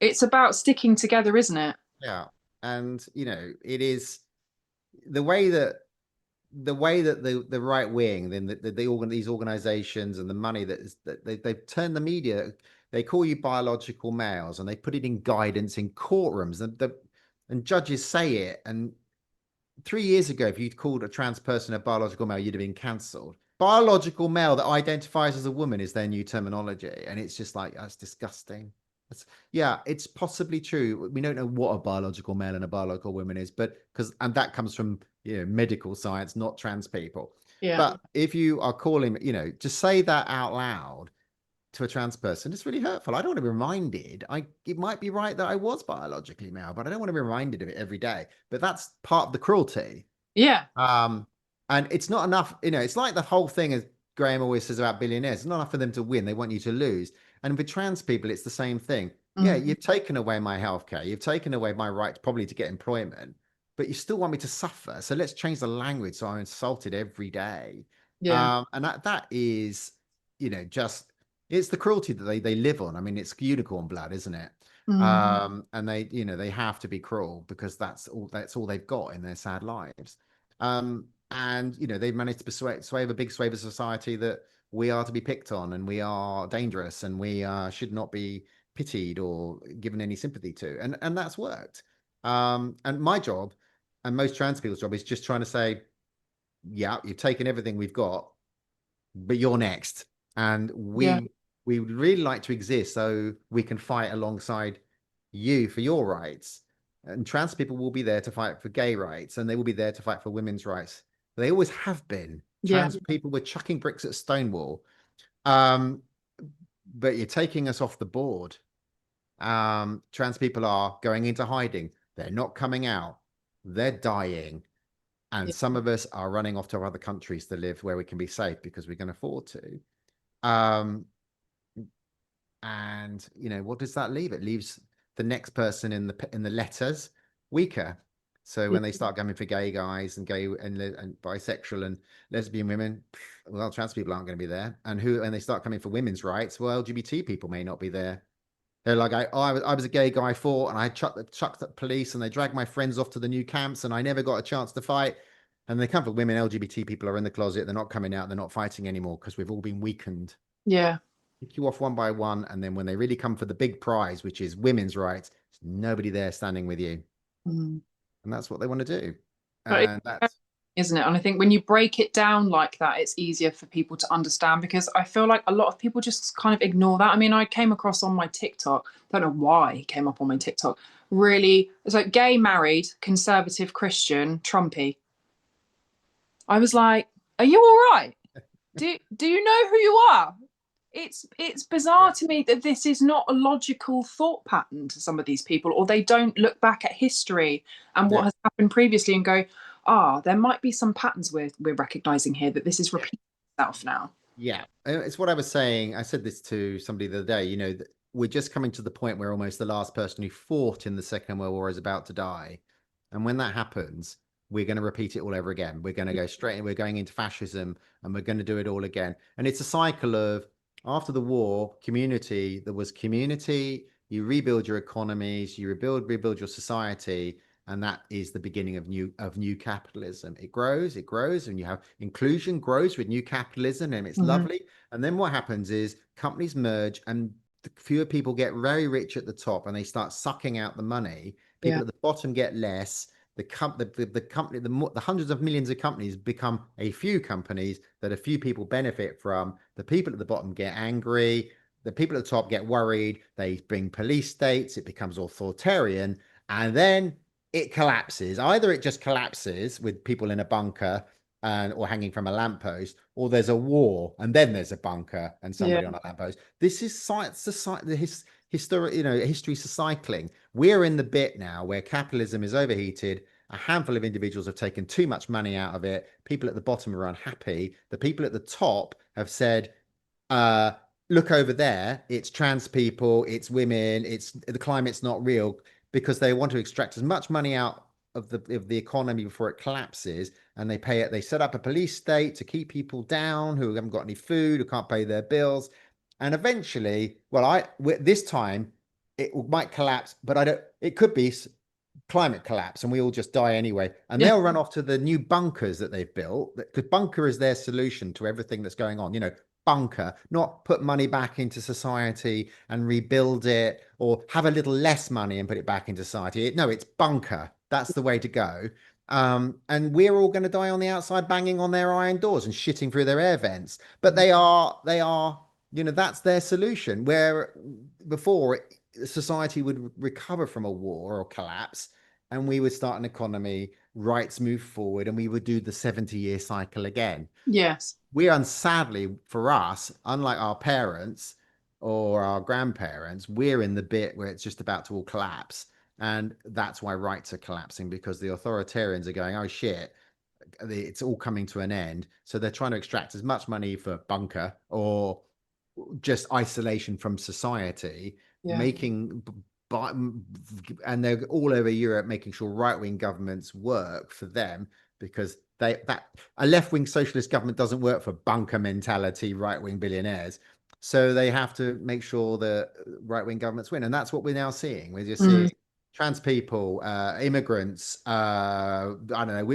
It's about sticking together, isn't it? Yeah. And it is the way that the right wing, then these organizations and the money that they've turned the media, they call you biological males and they put it in guidance in courtrooms and judges say it, and 3 years ago, if you'd called a trans person a biological male, you'd have been cancelled. Biological male that identifies as a woman is their new terminology. And it's just like, that's disgusting. Yeah, it's possibly true. We don't know what a biological male and a biological woman is, but and that comes from, medical science, not trans people. Yeah. But if you are calling, to say that out loud to a trans person, it's really hurtful. I don't want to be reminded. It might be right that I was biologically male, but I don't want to be reminded of it every day. But that's part of the cruelty. Yeah. And it's not enough, it's like the whole thing, as Graham always says about billionaires, it's not enough for them to win, they want you to lose. And with trans people, it's the same thing. Yeah, you've taken away my healthcare, you've taken away my right probably to get employment, but you still want me to suffer. So let's change the language so I'm insulted every day. Yeah. And that is, just, it's the cruelty that they live on. I mean, it's unicorn blood, isn't it? And they have to be cruel because that's all they've got in their sad lives. And they've managed to sway a big swathe of society that we are to be picked on and we are dangerous and we should not be pitied or given any sympathy to. And that's worked. And my job and most trans people's job is just trying to say, yeah, you've taken everything we've got, but you're next. And we would really like to exist so we can fight alongside you for your rights. And trans people will be there to fight for gay rights, and they will be there to fight for women's rights. They always have been. Trans people were chucking bricks at Stonewall. But you're taking us off the board. Trans people are going into hiding. They're not coming out. They're dying. And some of us are running off to other countries to live where we can be safe because we can afford to. And what does that leave? It leaves the next person in the letters weaker. So when they start going for gay guys and gay and bisexual and lesbian women, well, trans people aren't going to be there. And they start coming for women's rights, well, LGBT people may not be there. They're like, I was a gay guy fought, and I chucked the police, and they dragged my friends off to the new camps, and I never got a chance to fight. And they come for women. LGBT people are in the closet. They're not coming out. They're not fighting anymore because we've all been weakened. Yeah. Pick you off one by one, and then when they really come for the big prize, which is women's rights, there's nobody there standing with you. And that's what they want to do. And that's, isn't it? And I think when you break it down like that, it's easier for people to understand, because I feel like a lot of people just kind of ignore that. I mean, I came across on my TikTok, I don't know why it came up on my TikTok, really, it's like gay, married, conservative, Christian, Trumpy. I was like, are you all right? Do you know who you are? It's bizarre to me that this is not a logical thought pattern to some of these people, or they don't look back at history and what has happened previously and go, there might be some patterns we're recognizing here, that this is repeating itself now. Yeah, it's what I was saying. I said this to somebody the other day, we're just coming to the point where almost the last person who fought in the Second World War is about to die. And when that happens, we're going to repeat it all over again. We're going to go straight, we're going into fascism, and we're going to do it all again. And it's a cycle of, after the war, there was community, you rebuild your economies, you rebuild your society, and that is the beginning of new capitalism. It grows, and you have inclusion grows with new capitalism, and it's lovely. And then what happens is companies merge, and the fewer people get very rich at the top, and they start sucking out the money. People at the bottom get less. The hundreds of millions of companies become a few companies that a few people benefit from. The people at the bottom get angry. The people at the top get worried. They bring police states. It becomes authoritarian, and then it collapses. Either it just collapses with people in a bunker or hanging from a lamppost, or there's a war and then there's a bunker and somebody on a lamppost. This is history cycling. We're in the bit now where capitalism is overheated. A handful of individuals have taken too much money out of it. People at the bottom are unhappy. The people at the top have said, look over there, it's trans people, it's women, it's the climate's not real, because they want to extract as much money out of the economy before it collapses. And they set up a police state to keep people down who haven't got any food, who can't pay their bills. And eventually, this time it might collapse, but it could be climate collapse and we all just die anyway. And they'll run off to the new bunkers that they've built, because bunker is their solution to everything that's going on. Bunker, not put money back into society and rebuild it, or have a little less money and put it back into society. No, it's bunker. That's the way to go. And we're all going to die on the outside, banging on their iron doors and shitting through their air vents. But they are, that's their solution. Where before society would recover from a war or collapse, and we would start an economy, rights move forward, and we would do the 70-year cycle again. Yes. Sadly for us, unlike our parents or our grandparents, we're in the bit where it's just about to all collapse. And that's why rights are collapsing, because the authoritarians are going, oh shit, it's all coming to an end. So they're trying to extract as much money for bunker or just isolation from society, Yeah. making, and they're all over Europe making sure right-wing governments work for them, because a left-wing socialist government doesn't work for bunker mentality right-wing billionaires. So they have to make sure that right-wing governments win, and that's what we're now seeing. We're just seeing trans people, immigrants. I don't know.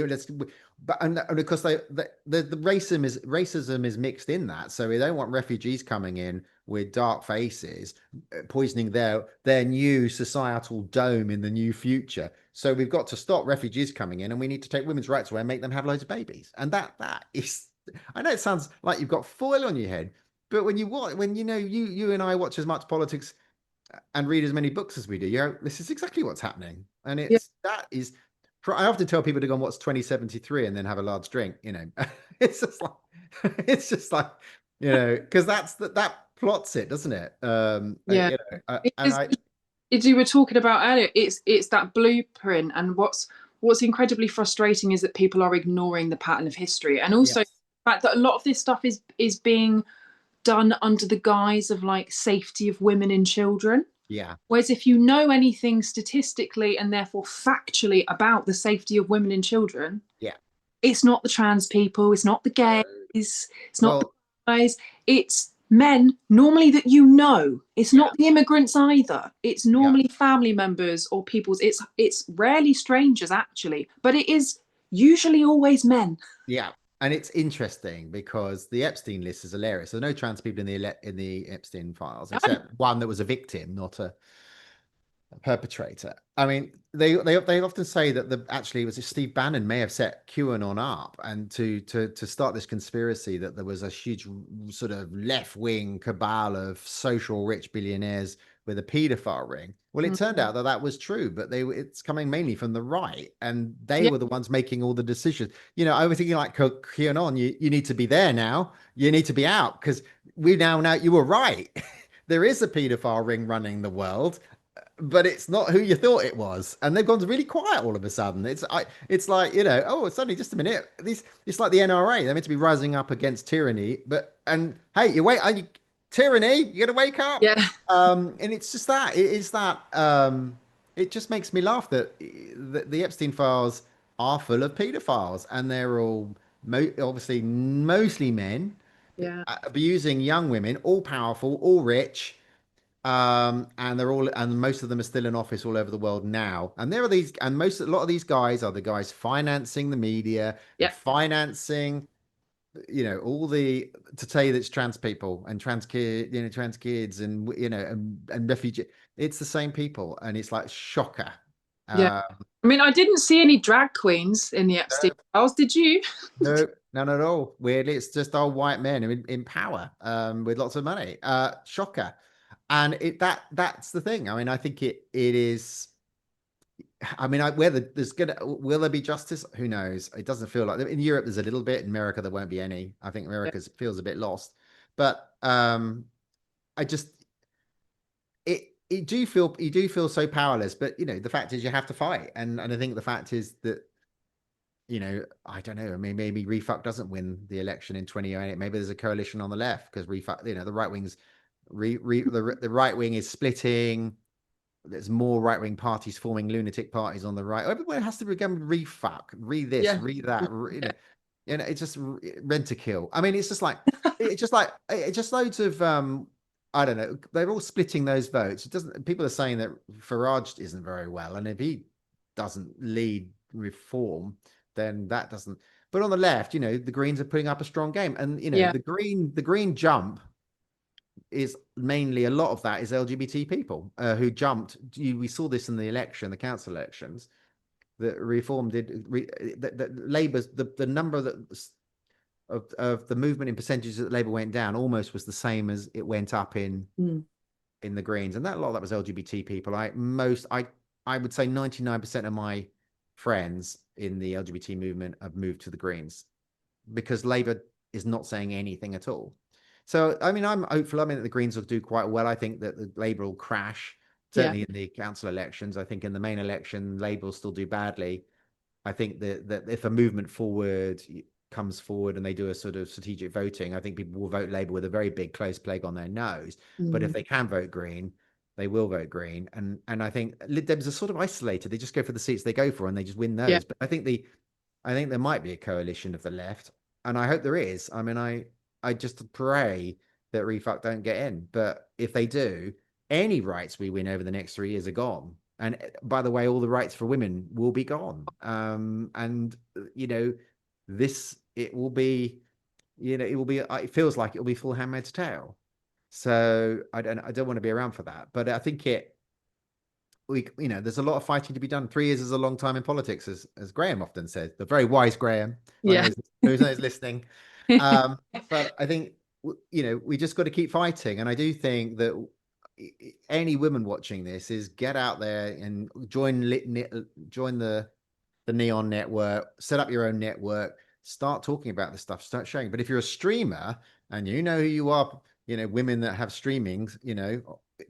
But and because the racism is mixed in that, so we don't want refugees coming in with dark faces, poisoning their new societal dome in the new future. So we've got to stop refugees coming in, and we need to take women's rights away and make them have loads of babies. And that is, I know it sounds like you've got foil on your head, but when you and I watch as much politics and read as many books as we do, this is exactly what's happening. And Yeah. I often tell people to go and watch 2073 and then have a large drink. It's just like, because that plots it, doesn't it? Yeah. And I, As you were talking about earlier, it's that blueprint, and what's incredibly frustrating is that people are ignoring the pattern of history, and also yes. the fact that a lot of this stuff is being done under the guise of like safety of women and children. Yeah. Whereas if you know anything statistically and therefore factually about the safety of women and children, Yeah. it's not the trans people, it's not the gays, it's not the guys, it's men normally that it's not the immigrants either, it's normally family members or people's, it's rarely strangers actually, but it is usually always men. Yeah. And it's interesting because the Epstein list is hilarious. There are no trans people in the Epstein files, except one that was a victim, not a perpetrator. I mean, they often say that actually it was Steve Bannon may have set QAnon up, and to start this conspiracy that there was a huge sort of left-wing cabal of social rich billionaires with a paedophile ring. Well, it turned out that was true, but it's coming mainly from the right, and they were the ones making all the decisions. I was thinking like QAnon, you need to be there now. You need to be out, because we now know you were right. There is a paedophile ring running the world, but it's not who you thought it was, and they've gone really quiet all of a sudden. It's like, suddenly, just a minute, it's like the NRA. They're meant to be rising up against tyranny, and hey, tyranny, you gotta wake up. And it's just it just makes me laugh that the Epstein files are full of pedophiles, and they're all obviously mostly men, abusing young women, all powerful, all rich. And most of them are still in office all over the world now. And there are a lot of these guys are the guys financing the media, financing, to tell you that it's trans people and trans kids and refugee. It's the same people, and it's like shocker. I mean, I didn't see any drag queens in the Epstein files, did you? No, none at all. Weirdly, it's just old white men in power, with lots of money. Shocker. And that's the thing. I mean, I think it is. I mean, whether will there be justice? Who knows? It doesn't feel like in Europe there's a little bit. In America there won't be any. I think America feels a bit lost. But I just you do feel so powerless. But the fact is you have to fight. And I think the fact is that I don't know. I mean, maybe Refuck doesn't win the election in 2008. Maybe there's a coalition on the left, because Refuck, the right wing's the right wing is splitting. There's more right wing parties forming lunatic parties on the right. Everyone has to become refuck, this, that. It's just rent to kill. I mean, it's just loads of I don't know. They're all splitting those votes. It doesn't. People are saying that Farage isn't very well, and if he doesn't lead reform, then that doesn't. But on the left, the Greens are putting up a strong game, and the Green jump is mainly, a lot of that is LGBT people who jumped. We saw this in the council elections. that Reform did, that Labour's, the number that of the movement in percentages that Labour went down almost was the same as it went up in the Greens, and that a lot of that was LGBT people. I would say 99% of my friends in the LGBT movement have moved to the Greens because Labour is not saying anything at all. So I mean, I'm hopeful. I mean, that the Greens will do quite well. I think that the Labour will crash, certainly in the council elections. I think in the main election, Labour will still do badly. I think that if a movement forward comes forward and they do a sort of strategic voting, I think people will vote Labour with a very big close plague on their nose. But if they can vote Green, they will vote Green. And I think Lib Dems are sort of isolated. They just go for the seats they go for and they just win those. But I think there might be a coalition of the left, and I hope there is. I mean, I just pray that Refuck don't get in. But if they do, any rights we win over the next 3 years are gone. And by the way, all the rights for women will be gone. And it will be, it feels like it will be full Handmaid's Tale. So I don't want to be around for that. But I think there's a lot of fighting to be done. 3 years is a long time in politics, as Graham often says, the very wise Graham, who's listening. But I think, we just got to keep fighting. And I do think that any women watching this is get out there and join the Neon network, set up your own network, start talking about this stuff, start sharing. But if you're a streamer and you know who you are, women that have streamings, a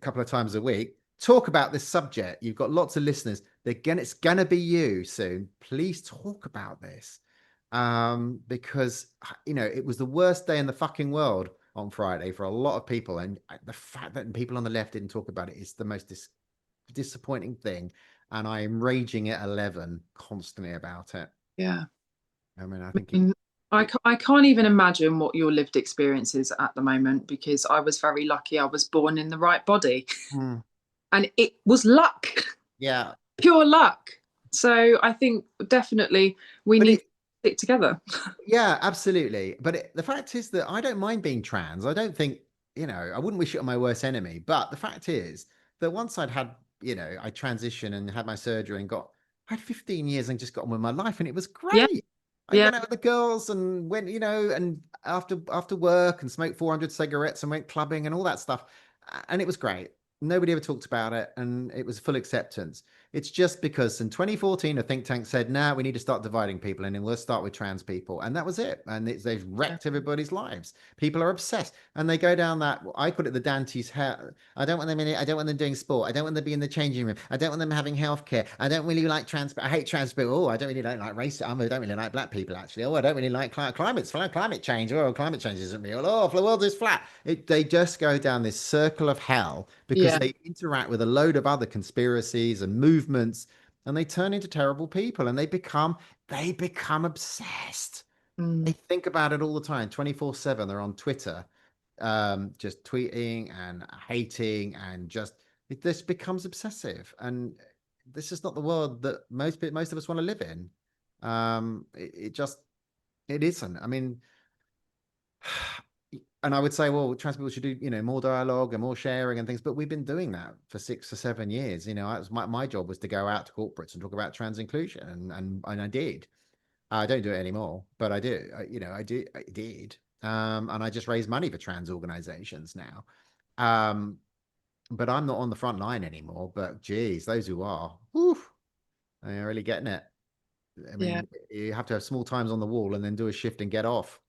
couple of times a week, talk about this subject. You've got lots of listeners. It's gonna be you soon. Please talk about this. Because it was the worst day in the fucking world on Friday for a lot of people, and the fact that people on the left didn't talk about it is the most disappointing thing, and I am raging at 11 constantly about it. I mean, I can't even imagine what your lived experience is at the moment, because I was very lucky. I was born in the right body. And it was luck. Pure luck. So I think definitely we need to stick together. Yeah, absolutely. But the fact is that I don't mind being trans. I don't think, I wouldn't wish it on my worst enemy. But the fact is that once I transitioned and had my surgery and I had 15 years and just got on with my life, and it was great. I went out with the girls and went, and after work and smoked 400 cigarettes and went clubbing and all that stuff. And it was great. Nobody ever talked about it, and it was full acceptance. It's just because in 2014, a think tank said, "Now we need to start dividing people, and then we'll start with trans people," and that was it. And they've wrecked everybody's lives. People are obsessed, and they go down that. I call it the Dante's hell. I don't want them in it. I don't want them doing sport. I don't want them to be in the changing room. I don't want them having healthcare. I don't really like trans. I hate trans people. Oh, I don't really like race. I don't really like black people actually. Oh, I don't really like climate change. Oh, climate change isn't real. Oh, the world is flat. They just go down this circle of hell because they interact with a load of other conspiracies and movements, and they turn into terrible people, and they become obsessed. They think about it all the time, 24/7. They're on Twitter, just tweeting and hating, and this becomes obsessive. And this is not the world that most of us want to live in. It isn't. I mean, and I would say, well, trans people should do, more dialogue and more sharing and things. But we've been doing that for 6 or 7 years. My job was to go out to corporates and talk about trans inclusion, and I did. I don't do it anymore, but I do. I did. And I just raise money for trans organizations now. But I'm not on the front line anymore. But geez, those who are, they're really getting it. I mean, you have to have small times on the wall and then do a shift and get off.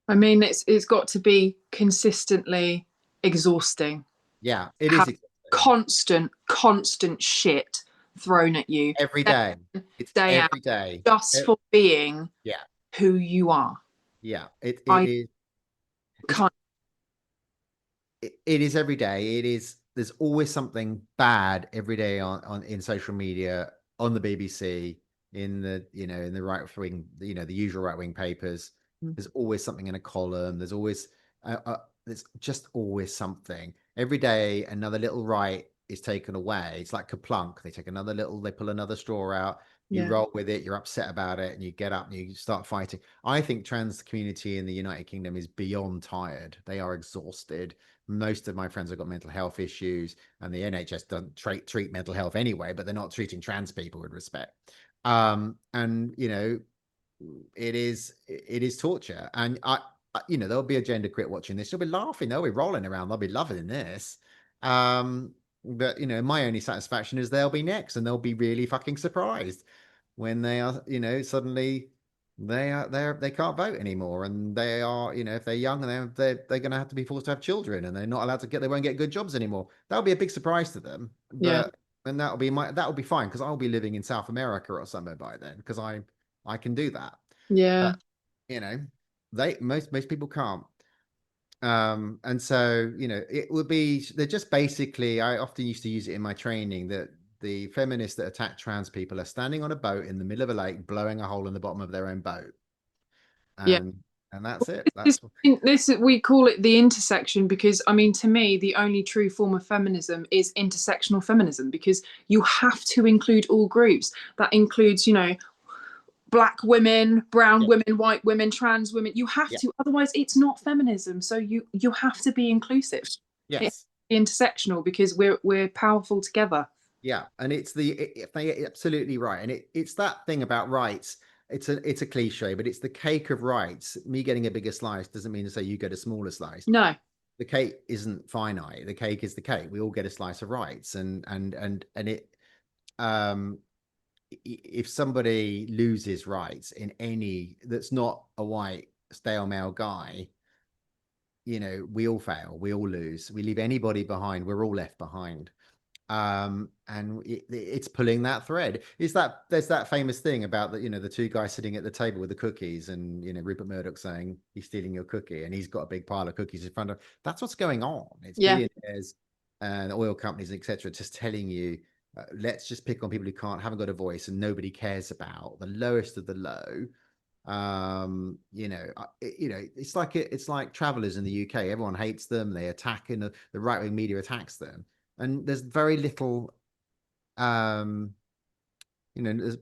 I mean, it's got to be consistently exhausting. Yeah, it is exhausting. Constant shit thrown at you every day. It's day every out, day, just for being who you are. Yeah, it is. It is every day. It is. There's always something bad every day in social media, on the BBC, in the right wing, the usual right wing papers. There's always something in a column. There's always there's just always something. Every day another little right is taken away. It's like Kaplunk. They pull another straw out. You roll with it, you're upset about it, and you get up and you start fighting. I think trans community in the United Kingdom is beyond tired. They are exhausted. Most of my friends have got mental health issues, and the NHS doesn't treat mental health anyway, but they're not treating trans people with respect. And it is torture. And there'll be a gender crit watching this. They'll be laughing. They'll be rolling around. They'll be loving this. But my only satisfaction is they'll be next, and they'll be really fucking surprised when they are, suddenly they can't vote anymore, and they are, if they're young, and they're going to have to be forced to have children, and they're not allowed to they won't get good jobs anymore. That'll be a big surprise to them. But and that'll be fine, because I'll be living in South America or somewhere by then, because I can do that. Yeah. But most people can't. And so it would be, they're just basically, I often used to use it in my training, that the feminists that attack trans people are standing on a boat in the middle of a lake, blowing a hole in the bottom of their own boat. Yeah. And that's it. That's this we call it the intersection, because I mean, to me, the only true form of feminism is intersectional feminism, because you have to include all groups. That includes, black women, brown women, white women, trans women. You have to, otherwise it's not feminism. So you have to be inclusive. Yes. It's intersectional, because we're powerful together. Yeah, and they're absolutely right. And it's that thing about rights. It's a cliche, but it's the cake of rights. Me getting a bigger slice doesn't mean to say you get a smaller slice. No. The cake isn't finite. The cake is the cake. We all get a slice of rights, and it if somebody loses rights in any, that's not a white stale male guy, we all fail, we all lose, we leave anybody behind, we're all left behind. And it's pulling that thread. There's that famous thing about the two guys sitting at the table with the cookies, and Rupert Murdoch saying he's stealing your cookie, and he's got a big pile of cookies in front of. That's what's going on. It's billionaires and oil companies, etc., just telling you, let's just pick on people who haven't got a voice and nobody cares about, the lowest of the low. It's like travelers in the UK. Everyone hates them. They attack, and the right-wing media attacks them. And there's very little, there's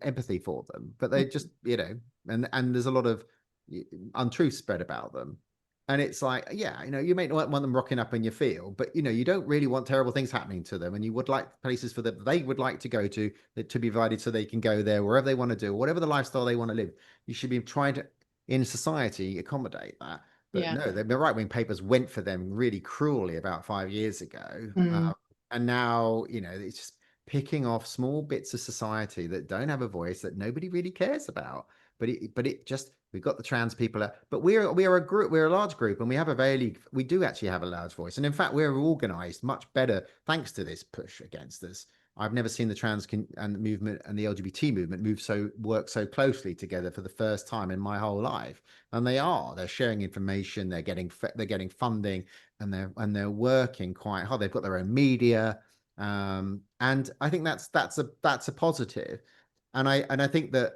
empathy for them, but they just, and there's a lot of untruth spread about them. And it's like, you may not want them rocking up in your field, but, you don't really want terrible things happening to them. And you would like places they would like to go to be provided, so they can go there wherever they want to do, whatever the lifestyle they want to live. You should be trying to, in society, accommodate that. But no, the right-wing papers went for them really cruelly about 5 years ago. And now, it's just picking off small bits of society that don't have a voice, that nobody really cares about. But we've got the trans people, but we are a group, we're a large group, and we do actually have a large voice. And in fact, we're organized much better thanks to this push against us. I've never seen the trans and movement and the LGBT movement work so closely together for the first time in my whole life. And they're sharing information, they're getting funding, and they're working quite hard. They've got their own media, and I think that's a positive. And I think that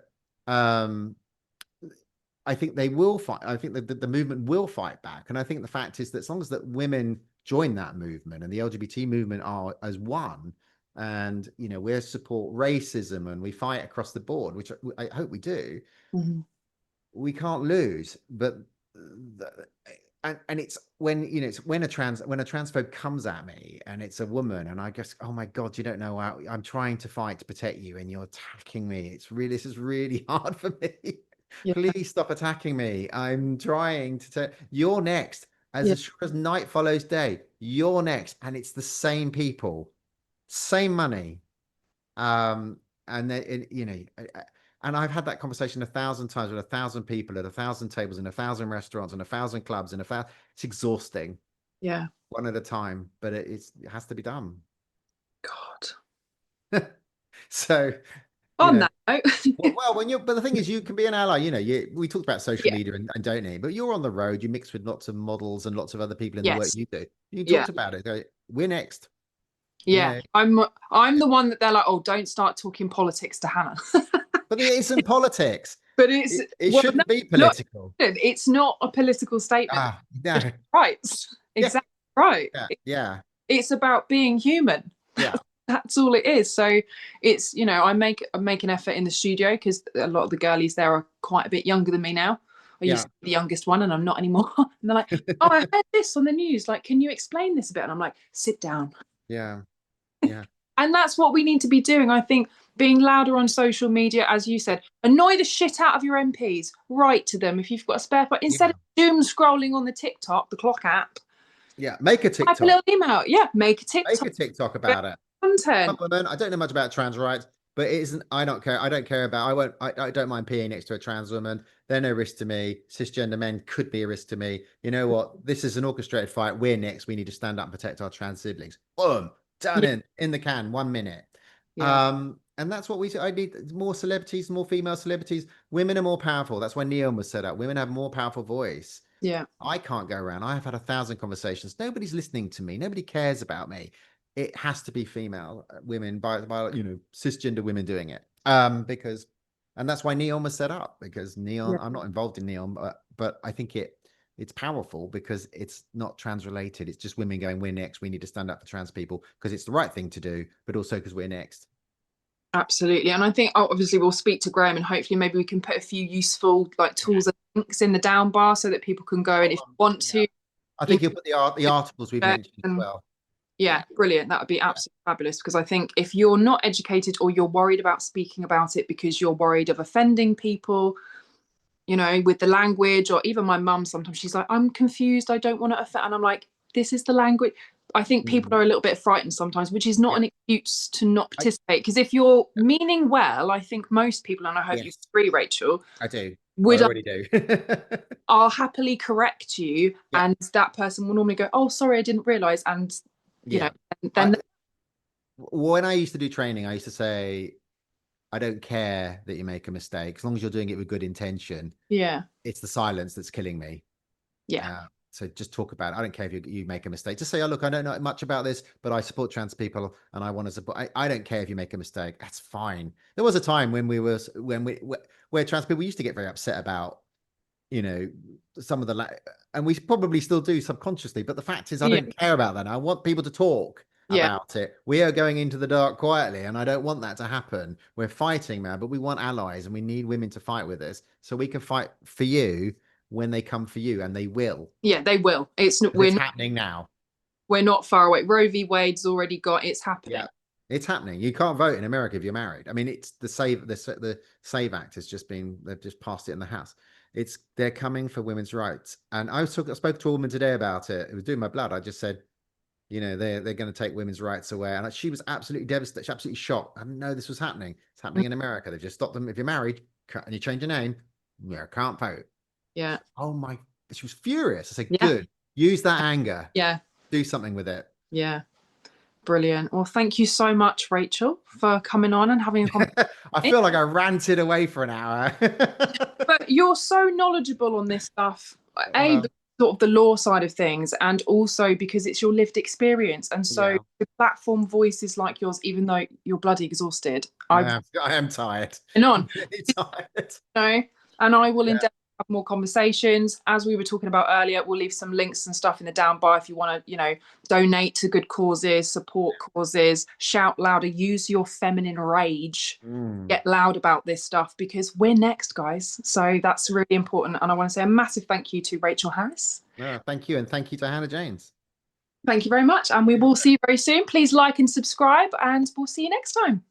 I think they will fight. I think that the movement will fight back. And I think the fact is that as long as that women join that movement, and the LGBT movement are as one, and we support racism, and we fight across the board, which I hope we do, we can't lose. But and it's when when a transphobe comes at me, and it's a woman, and I guess, oh my God, you don't know how I'm trying to fight to protect you, and you're attacking me. This is really hard for me. Please stop attacking me. I'm trying to you're next. As sure as night follows day, you're next. And it's the same people, same money. And then, and I've had that conversation 1,000 times with 1,000 people at 1,000 tables in 1,000 restaurants and 1,000 clubs and it's exhausting. Yeah. One at a time, but it has to be done. God. So on that note. Well, but the thing is, you can be an ally. We talked about social media and donating, but you're on the road. You mix with lots of models and lots of other people in the work you do. You talked about it. We're next. Yeah, I'm the one that they're like, oh, don't start talking politics to Hannah. But it isn't politics. But it shouldn't be political. It's not a political statement. No. Right. Exactly right. Yeah. It's about being human. Yeah. That's all it is. So it's, I make an effort in the studio, because a lot of the girlies there are quite a bit younger than me now. I used to be the youngest one, and I'm not anymore. And they're like, oh, I heard this on the news. Like, can you explain this a bit? And I'm like, sit down. Yeah. And that's what we need to be doing. I think being louder on social media, as you said. Annoy the shit out of your MPs. Write to them if you've got a spare part. Instead of doom scrolling on the TikTok, the clock app. Yeah, make a Type a TikTok. little email. Yeah, make a TikTok. Make a TikTok about it. Content. Women, I don't know much about trans rights, but it isn't. I don't care. I don't care about. I won't. I don't mind peeing next to a trans woman. They're no risk to me. Cisgender men could be a risk to me. You know what? This is an orchestrated fight. We're next. We need to stand up and protect our trans siblings. Boom, done in the can. 1 minute. Yeah. And that's what I need more celebrities, more female celebrities. Women are more powerful. That's why Neon was set up. Women have more powerful voice. Yeah. I can't go around. I have had 1,000 conversations. Nobody's listening to me. Nobody cares about me. It has to be female women by cisgender women doing it. Because, and that's why Neon was set up, because Neon, I'm not involved in Neon, but I think it's powerful because it's not trans related. It's just women going, we're next. We need to stand up for trans people because it's the right thing to do, but also because we're next. Absolutely. And I think obviously we'll speak to Graham and hopefully maybe we can put a few useful tools and links in the down bar so that people can go and if you want to. I think you'll put the articles we've mentioned as well. Yeah, brilliant. That would be absolutely fabulous, because I think if you're not educated or you're worried about speaking about it because you're worried of offending people, with the language, or even my mum, sometimes she's like, I'm confused, I don't want to offend. And I'm like, this is the language. I think people are a little bit frightened sometimes, which is not an excuse to not participate. Because if you're meaning well, I think most people, and I hope you agree, Rachel. I do. I already do. I'll happily correct you, and that person will normally go, "Oh, sorry, I didn't realize." And then when I used to do training, I used to say, I don't care that you make a mistake as long as you're doing it with good intention. Yeah, it's the silence that's killing me. So just talk about it. I don't care if you make a mistake. Just say, oh, look, I don't know much about this, but I support trans people and I want to support. I don't care if you make a mistake. That's fine. There was a time when where trans people used to get very upset about, some of the, and we probably still do subconsciously, but the fact is I don't care about that. I want people to talk about it. We are going into the dark quietly and I don't want that to happen. We're fighting now, but we want allies and we need women to fight with us so we can fight for you when they come for you, and they will. Yeah, they will. It's happening now. We're not far away. Roe v. Wade's already got. It's happening. Yeah, it's happening. You can't vote in America if you're married. I mean, it's the Save Act has just been. They've just passed it in the House. They're coming for women's rights. And I spoke to a woman today about it. It was doing my blood. I just said, they're going to take women's rights away, and she was absolutely devastated. She absolutely shocked. I didn't know this was happening. It's happening in America. They've just stopped them. If you're married and you change your name, can't vote. Yeah. Oh my, she was furious. I said, good. Use that anger. Yeah. Do something with it. Yeah. Brilliant. Well, thank you so much, Rachel, for coming on and having a conversation. I feel like I ranted away for an hour. But you're so knowledgeable on this stuff. Sort of the law side of things, and also because it's your lived experience. And so the platform voices like yours, even though you're bloody exhausted. I am tired. And on. Tired. And I will endeavour to have more conversations. As we were talking about earlier, we'll leave some links and stuff in the down bar if you want to, donate to good causes, support causes, shout louder, use your feminine rage, get loud about this stuff, because we're next, guys. So that's really important. And I want to say a massive thank you to Rachel Harris. Thank you. And thank you to Hannah Janes. Thank you very much. And we will see you very soon. Please like and subscribe, and we'll see you next time.